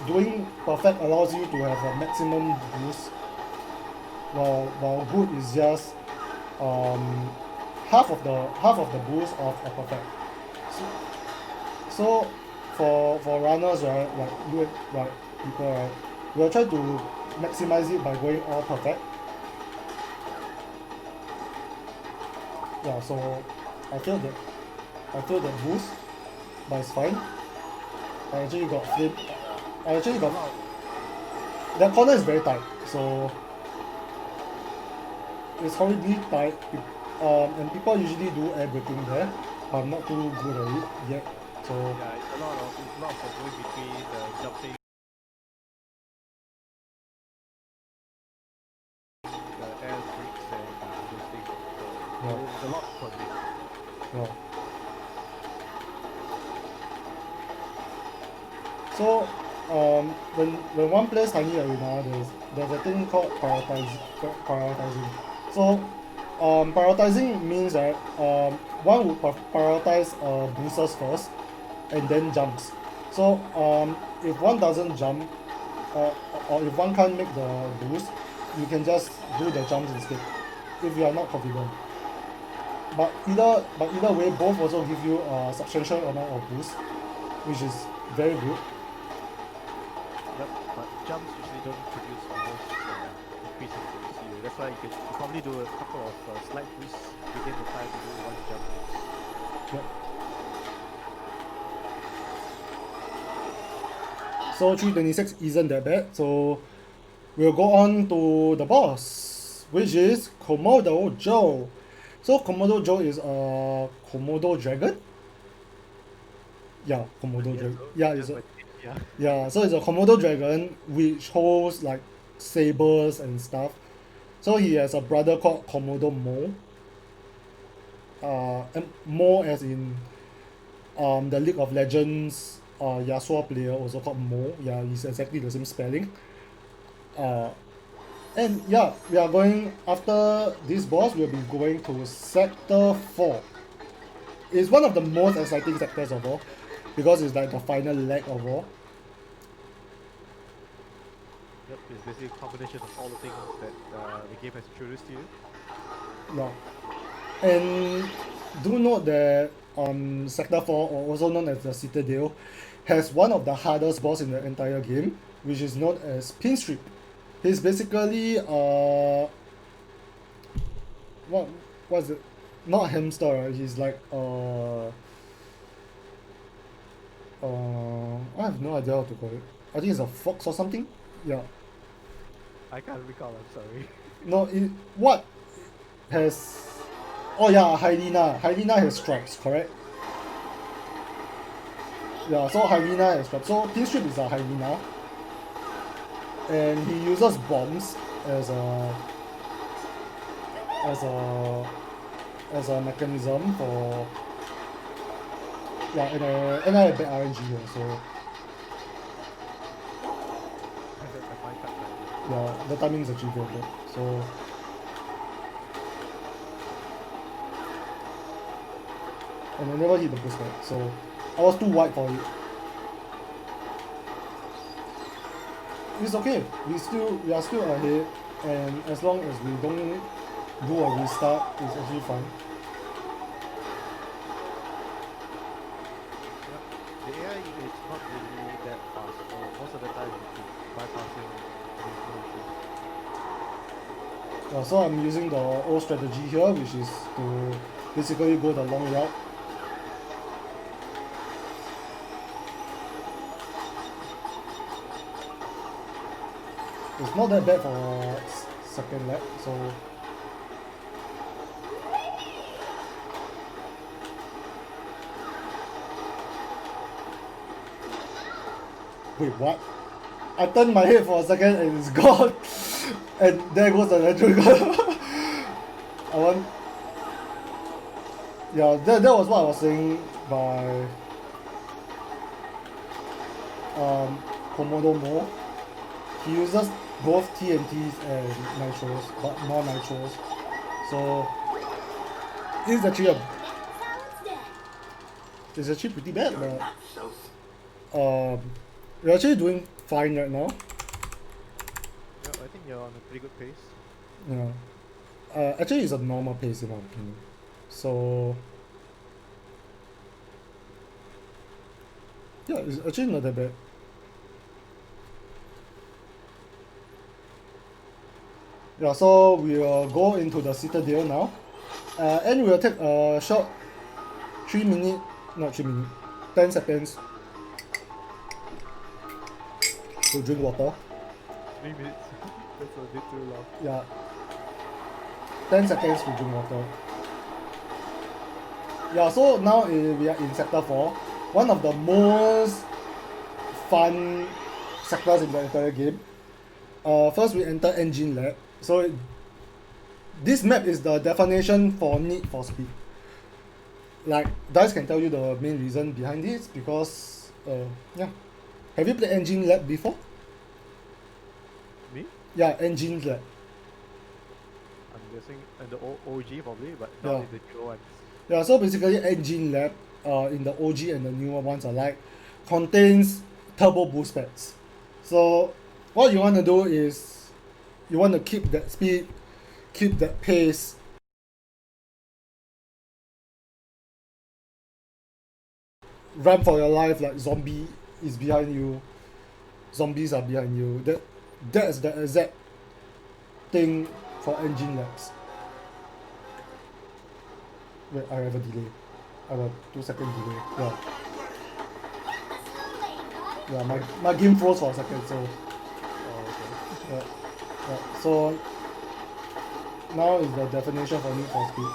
doing perfect allows you to have a maximum boost, while good is just half of the boost of a perfect. So for runners, right, like you, like people, right, we'll try to maximize it by going all perfect. Yeah, so I feel that boost, but it's fine. I actually got flip. I actually got that corner is very tight, so it's horribly tight. And people usually do air braking there, but I'm not too good at it yet. So Yeah, it's a lot of going between the jumping, the air brakes and those things. So yeah, there's a lot for this. yeah. So when one plays tiny arena, there's a thing called prioritizing. So prioritizing means that one would prioritize boosters first and then jumps. So if one doesn't jump or if one can't make the boost, you can just do the jumps instead if you are not confident. But either way, both also give you a substantial amount of boost, which is very good. Yep, but jumps usually don't produce almost increase in accuracy. That's why you probably do a couple of slight boosts within the time to do one jump. Yep. So 326 isn't that bad. So we'll go on to the boss, which is Komodo Joe. So Komodo Joe is a Komodo dragon. Yeah, Komodo dragon. Yeah, it's a, Yeah. yeah. So it's a Komodo dragon which holds like sabers and stuff. So he has a brother called Komodo Mo. And Mo as in the League of Legends Yasuo player, also called Mo. Yeah, it's exactly the same spelling. And yeah, we are going after this boss. We'll be going to Sector 4. It's one of the most exciting sectors of all because it's like the final leg of all. Yep, it's basically a combination of all the things that the game has introduced to you. Yeah. And do note that Sector 4, or also known as the Citadel, has one of the hardest boss in the entire game, which is known as Pinstrip. He's basically what's it? Not hamster, right? He's like I have no idea how to call it. I think it's a fox or something. Yeah. I can't recall, I'm sorry. No, what has... Oh yeah, Hyena. Hyena has stripes, correct? Yeah, so Hyena has stripes. So Pinstrip is a Hyena. And he uses bombs as a mechanism for... Yeah, and I have bad RNG here, so... Yeah, the timing is actually very good. So... And I never hit the boost back, so I was too wide for it. It's okay. We are still ahead, and as long as we don't do a restart, it's actually fine. The AI is not really that fast, so most of the time you keep bypassing the So I'm using the old strategy here, which is to basically go the long route. It's not that bad for second lap, so wait, what? I turned my head for a second and it's gone. And there goes the natural gun. I want. Yeah, that was what I was saying by Komodo Mo. He uses both TNTs and nitros, but more nitros. So it's actually pretty bad, but we're actually doing fine right now. Yeah, I think you're on a pretty good pace. Yeah. Actually, it's a normal pace in my opinion. So yeah, it's actually not that bad. Yeah, so we will go into the Citadel now, and we'll take a short 10 seconds to drink water. 3 minutes. That's a bit too long. Yeah, 10 seconds to drink water. Yeah, so now we are in Sector 4, one of the most fun sectors in the entire game. First we enter Engine Lab. So this map is the definition for Need for Speed. Like, Dice can tell you the main reason behind this because, yeah. Have you played Engine Lab before? Me? Yeah, Engine Lab. I'm guessing and the OG probably, but not Yeah. in the newer ones. Yeah, so basically Engine Lab, in the OG and the newer ones alike, contains turbo boost pads. So what you want to do is you want to keep that speed, keep that pace. Run for your life like zombie is behind you. Zombies are behind you. That's the exact thing for Engine Labs. Wait, I have a delay. I have a 2-second delay. Yeah. Yeah, my game froze for a second, so Oh, okay. yeah. Yeah. So now is the definition for Need for Speed.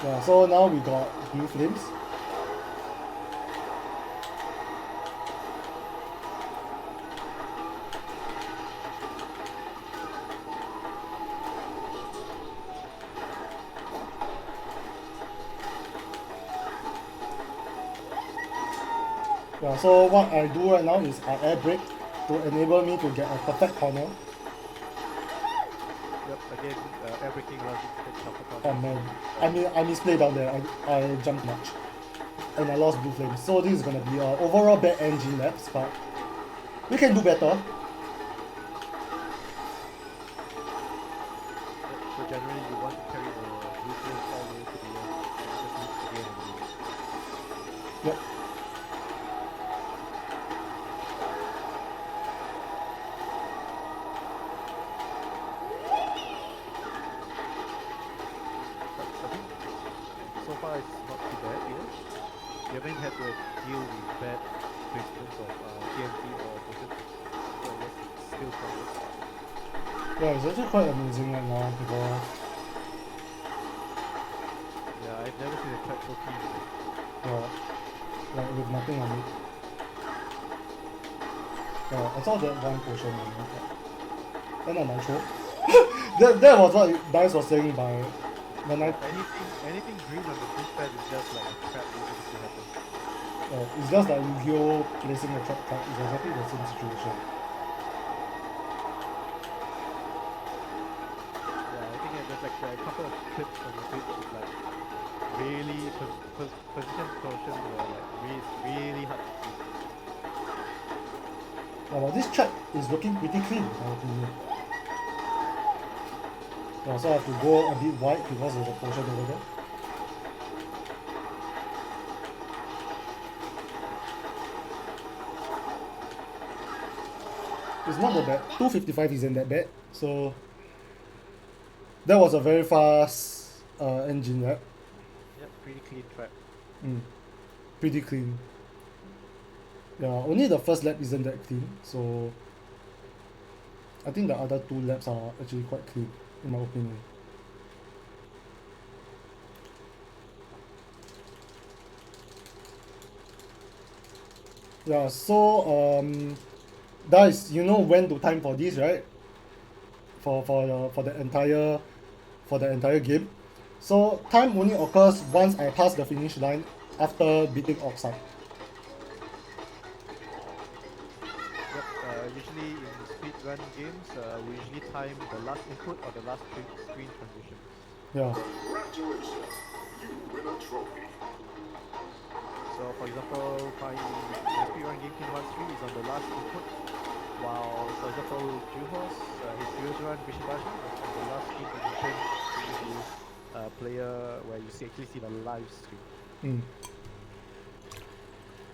Yeah, so now we got blue flames. Yeah, so what I do right now is I air brake to enable me to get a perfect corner. Yep, again, everything runs into the Oh man, I misplay down there. I jumped much. And I lost blue flames. So this is gonna be overall bad engine laps, but we can do better. So generally you want to carry the blue flames all the way to the end. Just reach the end of the race. Yep. I think so far it's not too bad here. You haven't had to deal with bad placements of TNT or potions. So I guess it's still progress. Yeah, it's actually quite amazing right now because Yeah, I've never seen a track so clean. like with nothing on it. Yeah, I saw that one potion on it. And a nitro. that was what Dice was saying by the night. Anything green on the boost pad is just like a trap waiting to happen. It's just like Yu-Gi-Oh placing a trap card. It's exactly the same situation. Yeah, I think there's like a couple of clips on the Twitch with like really position potions were like really hard to see. But this track is looking pretty clean in my opinion. So I have to go a bit wide because of the potion over there. It's not that bad. 255 isn't that bad. So That was a very fast engine, right? Yep, pretty clean track. Pretty clean. Yeah, only the first lap isn't that clean, so I think the other 2 laps are actually quite clean, in my opinion. Yeah, so guys, you know when to time for this, right? For the entire game. So time only occurs once I pass the finish line after beating Oxide. Yep, usually in speedrun games, we usually time the last input or the last screen transition. Yeah. Congratulations, you win a trophy. So for example, my speedrun game King 1-3 is on the last input, while for example Juhos, his previous run Bishibashi was on the last screen transition to the player where you actually see the live stream.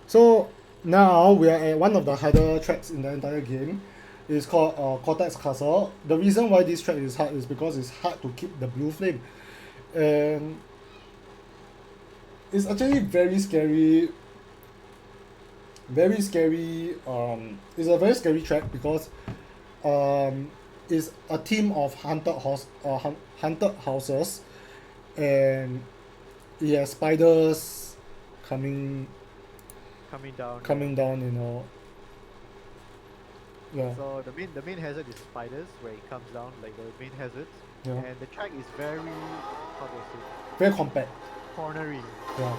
So now we are at one of the harder tracks in the entire game. It's called Cortex Castle. The reason why this track is hard is because it's hard to keep the blue flame. And it's actually very scary. Very scary. It's a very scary track because it's a team of haunted houses, and it has spiders coming down, you know. Yeah. So the main hazard is spiders, where it comes down, like the main hazards. Yeah. And the track is very, how do I say, Very compact. cornery. Yeah.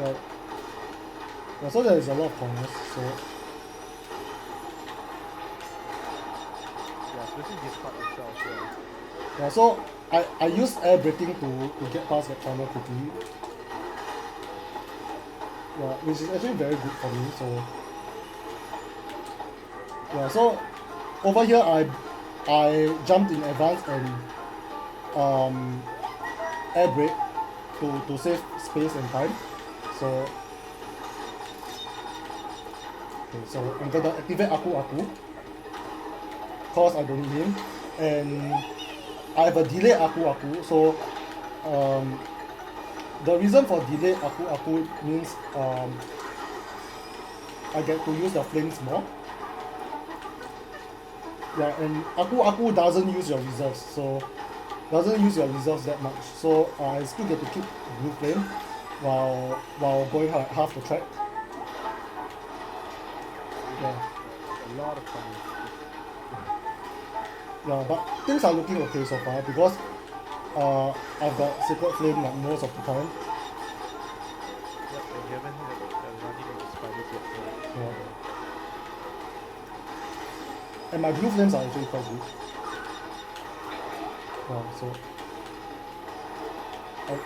Yeah. Yeah, so there is a lot of corners. So Yeah, especially this part itself. yeah, so I use air braking to get past that corner quickly. Yeah, which is actually very good for me. So yeah, so over here I jumped in advance and air brake to save space and time. So okay, so I'm gonna activate Aku cause I don't need him, and I have a delay Aku, so the reason for delay Aku means I get to use the flames more. Yeah, and Aku doesn't use your reserves, so doesn't use your reserves that much. So I still get to keep blue flame while going half the track. Yeah. A lot of fun. Yeah, but things are looking okay so far because I've got Sacred Flame like most of the time. Yep, and you haven't had running with spiders yet. So. Yeah. And my blue flames are actually quite good. Yeah, so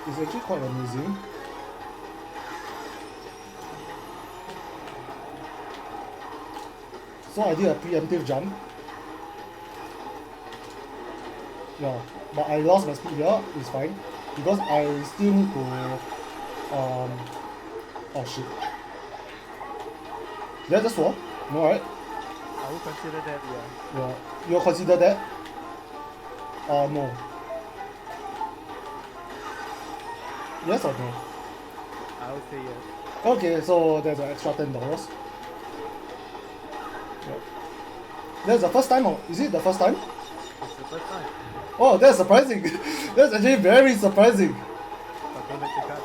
it's actually quite amazing. So I did a preemptive jump. Yeah, but I lost my speed here, it's fine. Because I still need to oh shit. Did I just fall? No, right? I would consider that, yeah. Yeah. You'll consider that? No. Yes or no? I would say yes. Okay, so there's an extra $10. Yeah. That's the first time, or is it the first time? It's the first time. Oh, that's surprising. That's actually very surprising. But don't let your guard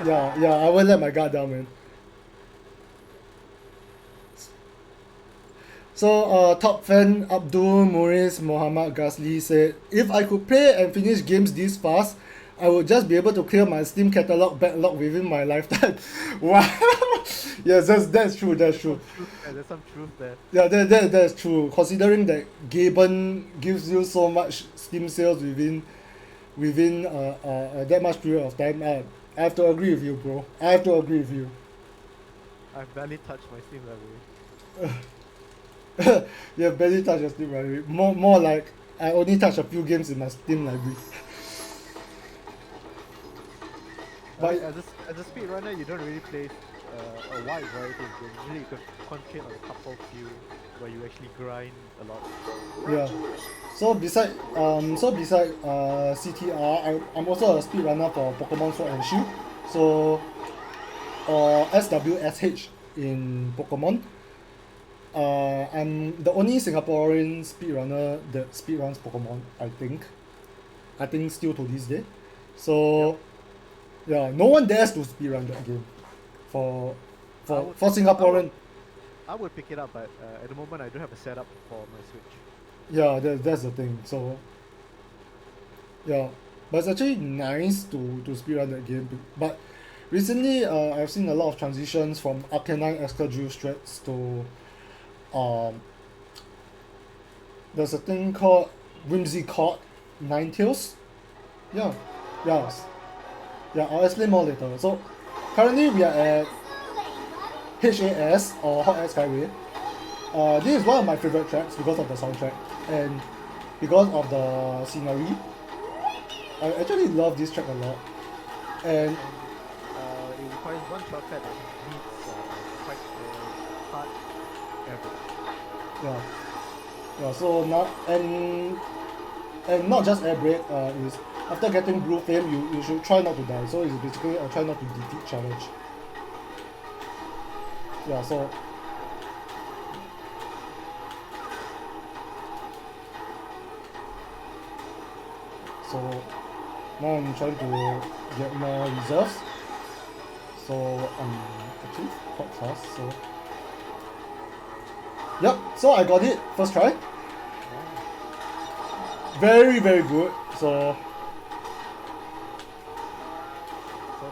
down. Yeah, I will let my guard down, man. So, top fan Abdul Muris Muhammad Ghazli said, if I could play and finish games this fast, I would just be able to clear my Steam catalog backlog within my lifetime. Wow. Yes, that's true. Yeah, there's some truth there. Yeah, that's true. Considering that Gaben gives you so much Steam sales within that much period of time, I have to agree with you, bro. I have to agree with you. I've barely touched my Steam library. You have barely touched your Steam library. More like I only touch a few games in my Steam library. But As a speedrunner, you don't really play a wide variety of games. Usually you can concentrate on a couple few where you actually grind a lot. Yeah. So beside CTR, I'm also a speedrunner for Pokemon Sword and Shield. So or SWSH in Pokemon. I'm the only Singaporean speedrunner that speedruns Pokemon, I think. I think still to this day. So yeah, no one dares to speedrun that game for Singaporean. I would pick it up, but at the moment I don't have a setup for my Switch. Yeah, that's the thing. So yeah, but it's actually nice to speedrun that game. But recently, I've seen a lot of transitions from Arcanine Excadrill strats to there's a thing called Whimsicott Ninetales. Yeah, yeah, I'll explain more later. So currently we are at HAS or Hot Air Skyway. This is one of my favorite tracks because of the soundtrack and because of the scenery. I actually love this track a lot. And it requires one shortcut that needs quite hard average. yeah, so now and not just air brake. Is after getting blue flame, you should try not to die. So it's basically a try not to defeat challenge. Yeah, so now I'm trying to get more reserves. So I'm actually quite fast. So yep, so I got it first try. Very good. So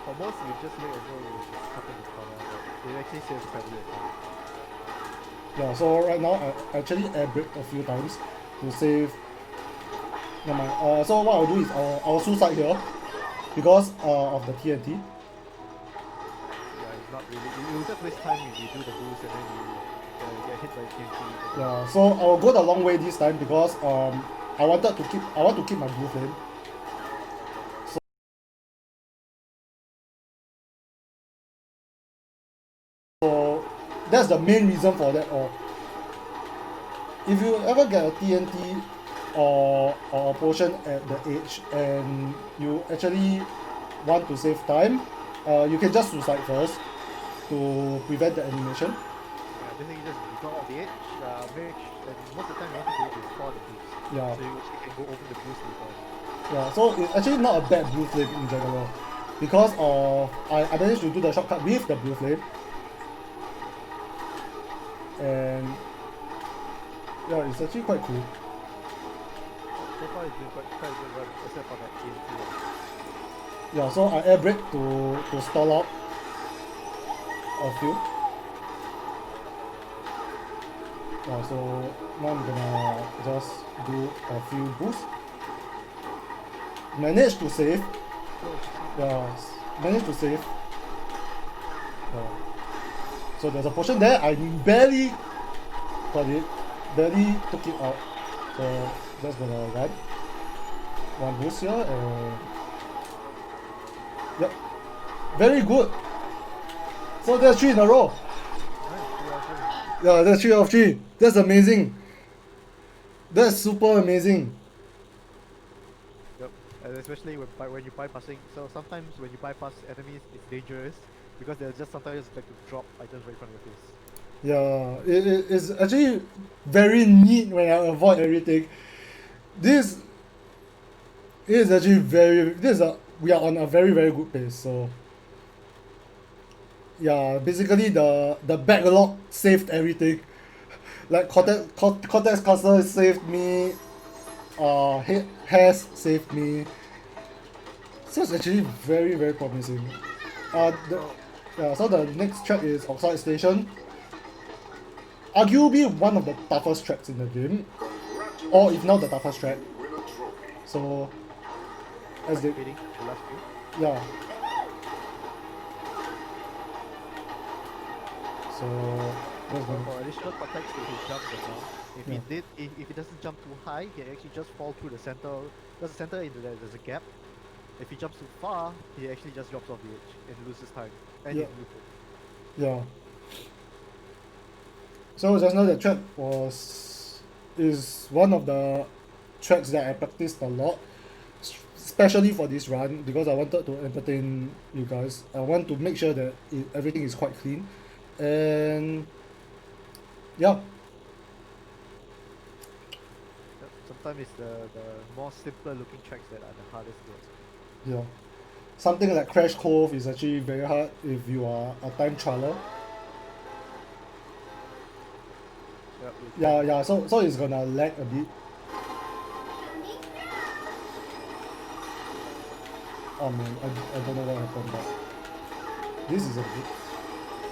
for most, you just wait as though you just happen to corner, but it actually saves quite a bit of time. yeah, so right now I actually air braked a few times to save. Never mind. So what I'll do is I'll suicide here because of the TNT. Yeah, it's not really. You will just waste time if you do the boost and then you get hit by TNT. Yeah, so I'll go the long way this time because I want to keep my blue flame. So that's the main reason for that. Or if you ever get a TNT or a potion at the edge and you actually want to save time, you can just suicide first to prevent the animation. Yeah, basically just drop off the edge, and most of the time you want to do it before the boost. Yeah. So you actually can go over the boost later. Yeah, so it's actually not a bad blue flame in general because I managed to do the shortcut with the blue flame. And yeah, it's actually quite cool. So far it's been quite a good run, except for that TNT. Yeah, so I air brake to stall out a few. Yeah, so now I'm gonna just do a few boosts. Managed to save. Yeah, managed to save. Yeah. So there's a potion there. I barely got it. Barely took it out. So just gonna run. One boost here and yep. Very good. So that's 3 in a row. Yeah, that's 3 out of 3. That's amazing. That's super amazing. Yep. And especially when you're bypassing. So sometimes when you bypass enemies, it's dangerous because they'll just sometimes like to drop items right in front of your face. Yeah, it's actually very neat when I avoid everything. This is actually we are on a very good pace. So yeah, basically the backlog saved everything. Like Cortex Castle saved me. Has saved me. So it's actually very promising. So the next track is Oxide Station. Arguably one of the toughest tracks in the game, or if not the toughest track. So as they The last few. yeah. So that's one. For additional context to his jump just now, if he doesn't jump too high, he actually just fall through the center. There's a center into there. There's a gap. If he jumps too far, he actually just drops off the edge and loses time and Yeah. his movement. Yeah. So just now the track is one of the tracks that I practiced a lot, especially for this run because I wanted to entertain you guys. I want to make sure that everything is quite clean, and yeah, Sometimes it's the more simpler looking tracks that are the hardest to explain. yeah. Something like Crash Cove is actually very hard if you are a time trialer. Yep, you Yeah, can- yeah. So it's gonna lag a bit. Oh man, I don't know what happened, but this is a bit.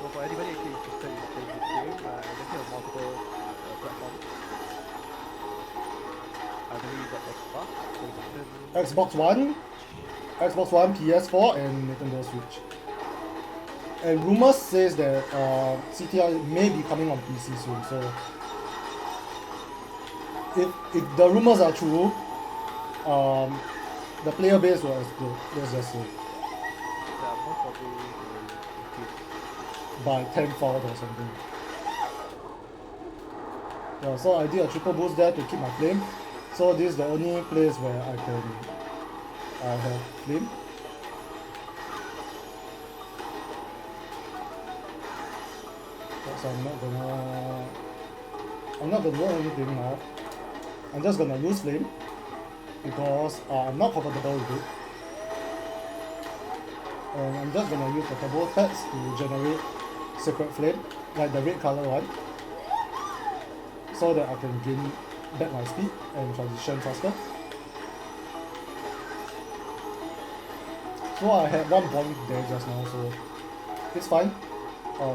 So for anybody actually interested in playing this game, there's actually multiple platforms. I believe that Xbox, PlayStation, Xbox One, PS4, and Nintendo Switch. And rumors says that CTI may be coming on PC soon. So if the rumors are true, the player base will explode. Let's just say yeah, most probably will increase. by tenfold or something. Yeah, so I did a triple boost there to keep my flame. So this is the only place where I can have flame. So I'm not gonna do anything now. I'm just gonna use flame because I'm not comfortable with it. And I'm just gonna use the turbo pads to generate secret flame, like the red color one, so that I can gain back my speed and transition faster. So I had one point there just now, so it's fine.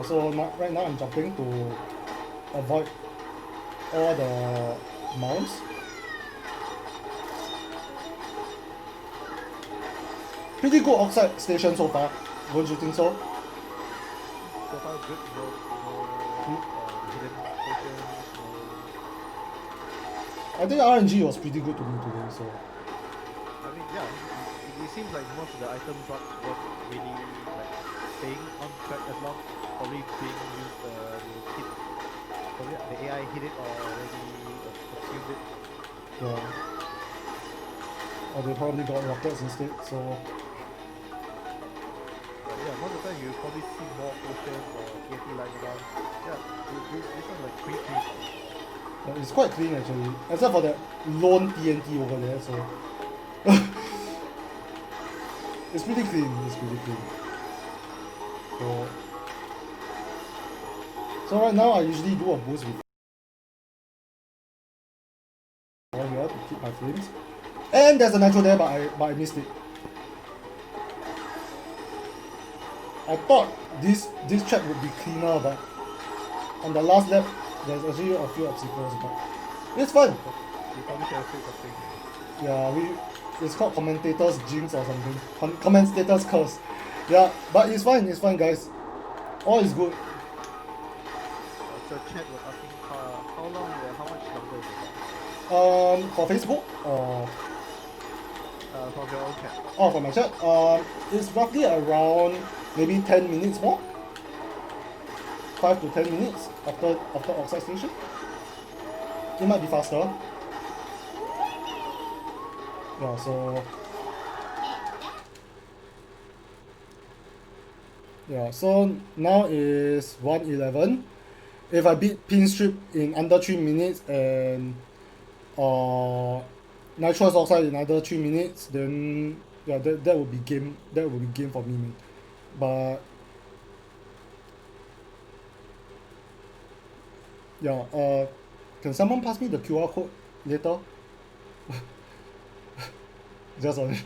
So right now I'm jumping to avoid all the mounts. Pretty good outside station so far, don't you think so? So far good, no hidden potions, no. I think RNG was pretty good to me today, so I mean, yeah, it seems like most of the item drops weren't really like staying on track as long, probably being used to hit, probably the AI hit it or already consumed it. yeah. Or they probably got rockets instead, so But yeah, most of the time you probably see more potions or TNT lying around. Yeah, this one like pretty clean. it's quite clean actually, except for that lone TNT over there, so it's pretty clean, So right now I usually do a boost with one here to keep my flames. And there's a nitro there, but I missed it. I thought this track would be cleaner, but on the last lap there's actually a few obstacles, but it's fun. You probably should have said something. Yeah, it's called commentator's jinx or something. Commentator's curse. Yeah, but it's fine, guys. All is good. So chat was asking how long, how much longer is it? For Facebook, From your own chat. oh, for my chat, it's roughly around maybe 10 minutes more. 5 to 10 minutes after outside station. It might be faster. Yeah, so now is 1:11. If I beat pin strip in under 3 minutes and nitrous oxide in another 3 minutes, then yeah, that would be game. That would be game for me, man. But yeah, can someone pass me the QR code later? Just on. Is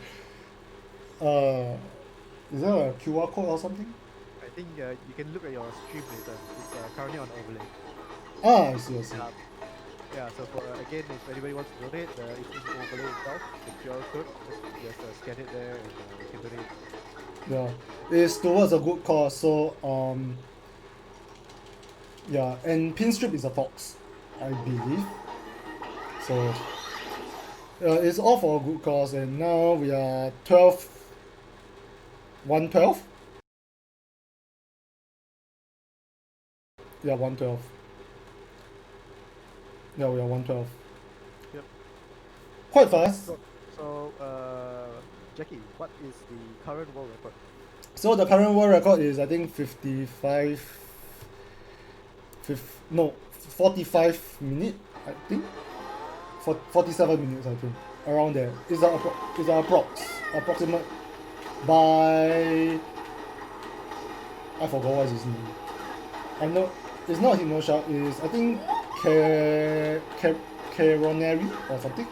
there a QR code or something? I think you can look at your stream later. It's currently on overlay. I see. Yeah, so for again, if anybody wants to donate, it's in the overlay itself. The QR code, just scan it there and you can donate. Yeah, it's towards a good cause. So yeah, and Pinstrip is a fox, I believe. So it's all for a good cause, and now we are 112. Yeah, 112. Yeah, we are 112. Yep. Quite fast. So, Jackie, what is the current world record? So the current world record is I think 55, no, 45 minutes, I think. 47 minutes, I think. Around there. It's a approximate by, I forgot what's his name. I know it's not Hinosha, it's I think Caroneri or something.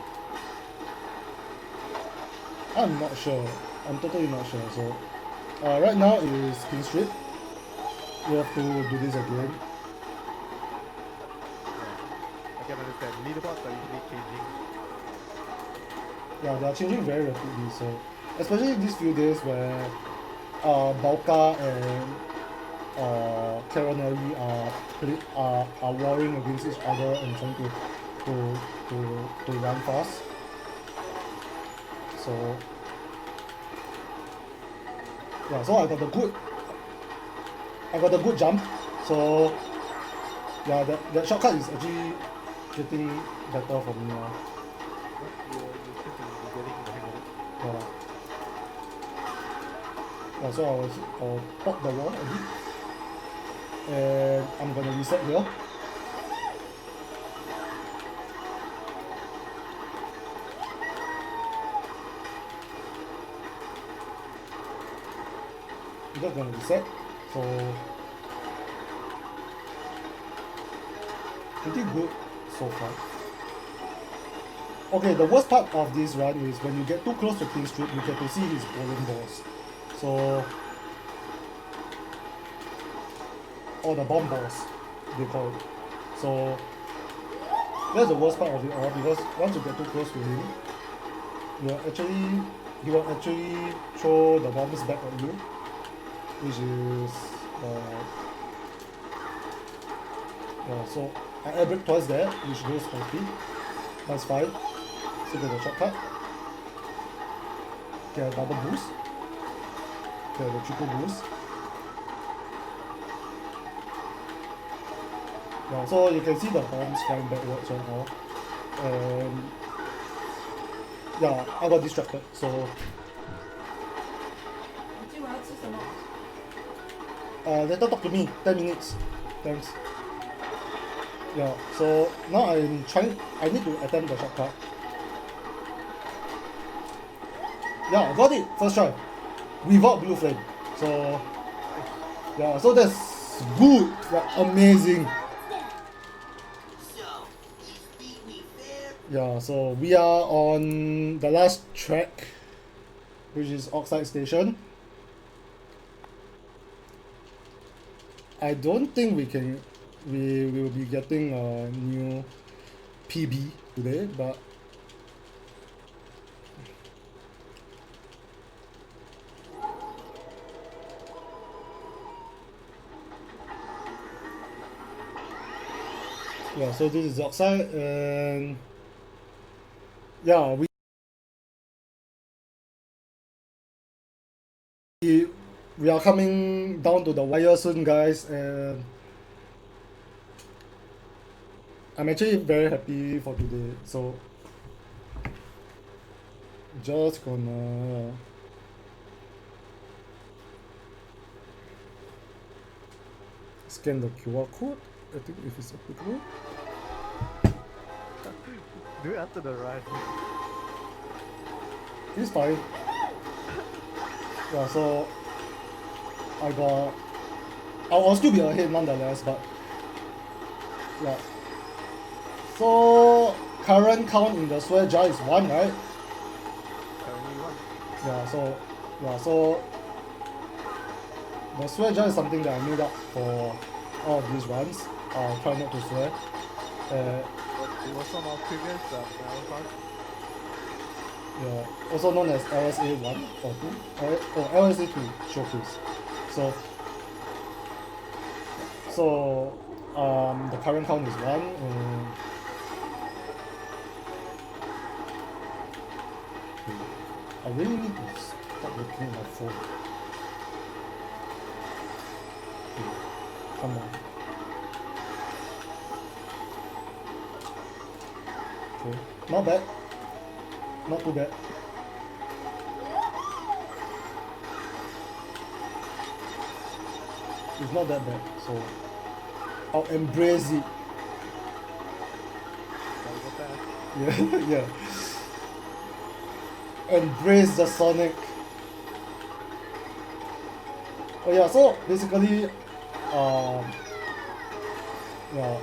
I'm not sure. I'm totally not sure. So right now is Pin Street. We have to do this again. I can understand. Leaderboards are usually changing. Yeah, they are changing very rapidly. So especially these few days where Balka and Caroneri are warring against each other and trying to run fast. So yeah, so I got the good jump. So yeah, that shortcut is actually getting better for me now. You seem to be getting the hang of it. Yeah. Yeah, so I'll pop the wall a bit. And I'm gonna reset here. I'm just gonna reset. So pretty good so far. Okay, the worst part of this run is when you get too close to King Street, you get to see his bowling balls. So, or the bomb balls, they call it. So, that's the worst part of it all, because once you get too close to him, he will actually throw the bombs back at you, which is yeah, so I air brake twice there, which goes for speed. That's fine. So get the shortcut. Get a double boost. Get the triple boost. Yeah, so you can see the bombs flying backwards right now. And yeah, I got distracted, so later talk to me, 10 minutes. Thanks. Yeah, so now I need to attempt the shortcut. Yeah, got it, first try. Without blue flame. So yeah, so that's good, like amazing. Yeah, so we are on the last track, which is Oxide Station. I don't think we will be getting a new PB today, but yeah, so this is Oxide, and yeah, we are coming down to the wire soon, guys, and I'm actually very happy for today. So just gonna scan the QR code. I think if it's applicable. Do it after the run. It's fine. Yeah, so I'll still be ahead nonetheless, but yeah. So current count in the swear jar is 1, right? Currently 1. Yeah, so the swear jar is something that I made up for all of these runs. I'll try not to swear. It was from our previous marathon. Yeah, also known as LSA 1 or 2, or LSA 2 showcase. So the current count is 1, and I really need to stop looking at my phone. Okay, come on. Okay, not bad. Not too bad. It's not that bad, so I'll embrace it. Gotta go fast. Yeah, yeah. Embrace the Sonic. Oh yeah, so basically, yeah,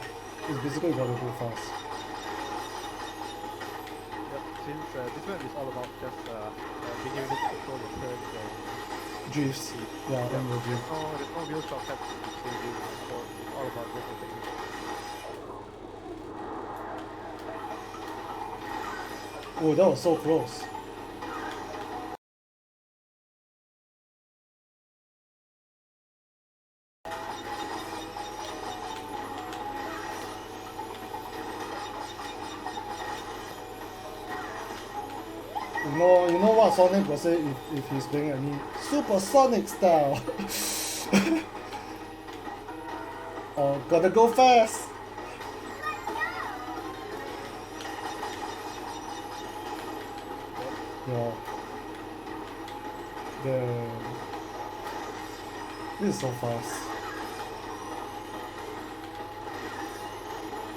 it's basically gotta go fast. Yep. Since this map is all about just being able to control your turns and Drifts, yeah, and the drift. there's no real shortcuts to saving, so it's all about just the technique. Oh, that was so close. You know what Sonic will say if he's playing any supersonic style. Oh, gotta go fast. Yeah. This is so fast.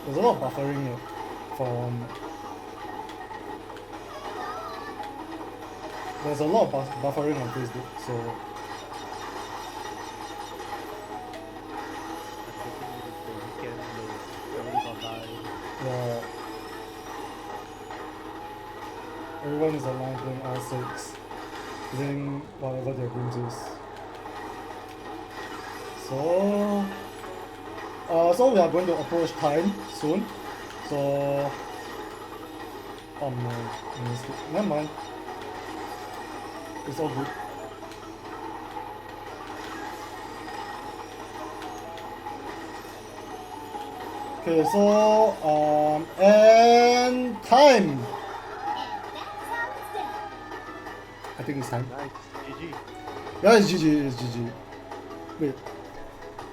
There's a lot of buffering from. There's a lot of buffering on Facebook, so. Especially with the weekend, everybody's online. Yeah. Everyone is online playing R6, playing whatever their games is. So, so we are going to approach time soon. So, oh man, I missed it. Never mind. It's all good. Okay, so and time. I think it's time. Nice, GG. Yeah, it's GG. It's GG. Wait,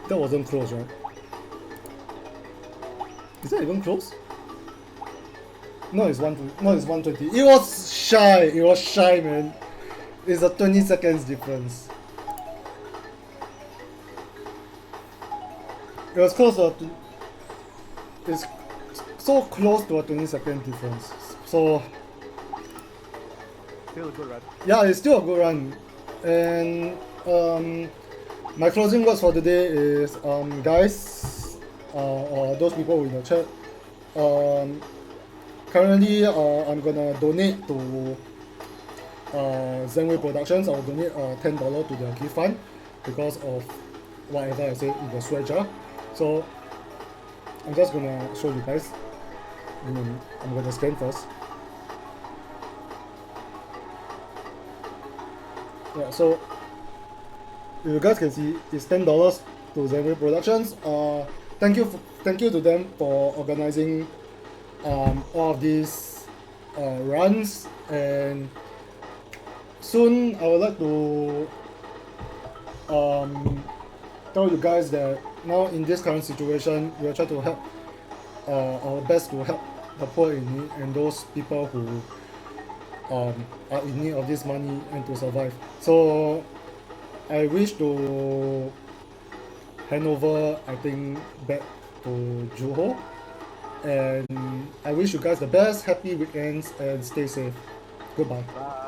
that wasn't close, right? Is that even close? No, it's 120. No, it's 120. It was shy. It was shy, man. It's a 20 seconds difference. It was close to it's so close to a 20-second difference. So Still a good run. yeah, it's still a good run. And my closing words for the day is guys, or those people in the chat. Currently, I'm gonna donate to Zenway Productions. I'll donate $10 to their gift fund because of whatever I said in the sweat jar. So I'm just gonna show you guys. I'm gonna scan first. Yeah, so if you guys can see, it's $10 to Zenway Productions. Thank you to them for organizing all of these runs, and soon I would like to tell you guys that now in this current situation, we are trying to help our best to help the poor in need and those people who are in need of this money and to survive. So I wish to hand over, I think, back to Juho, and I wish you guys the best, happy weekends, and stay safe. Goodbye. Bye.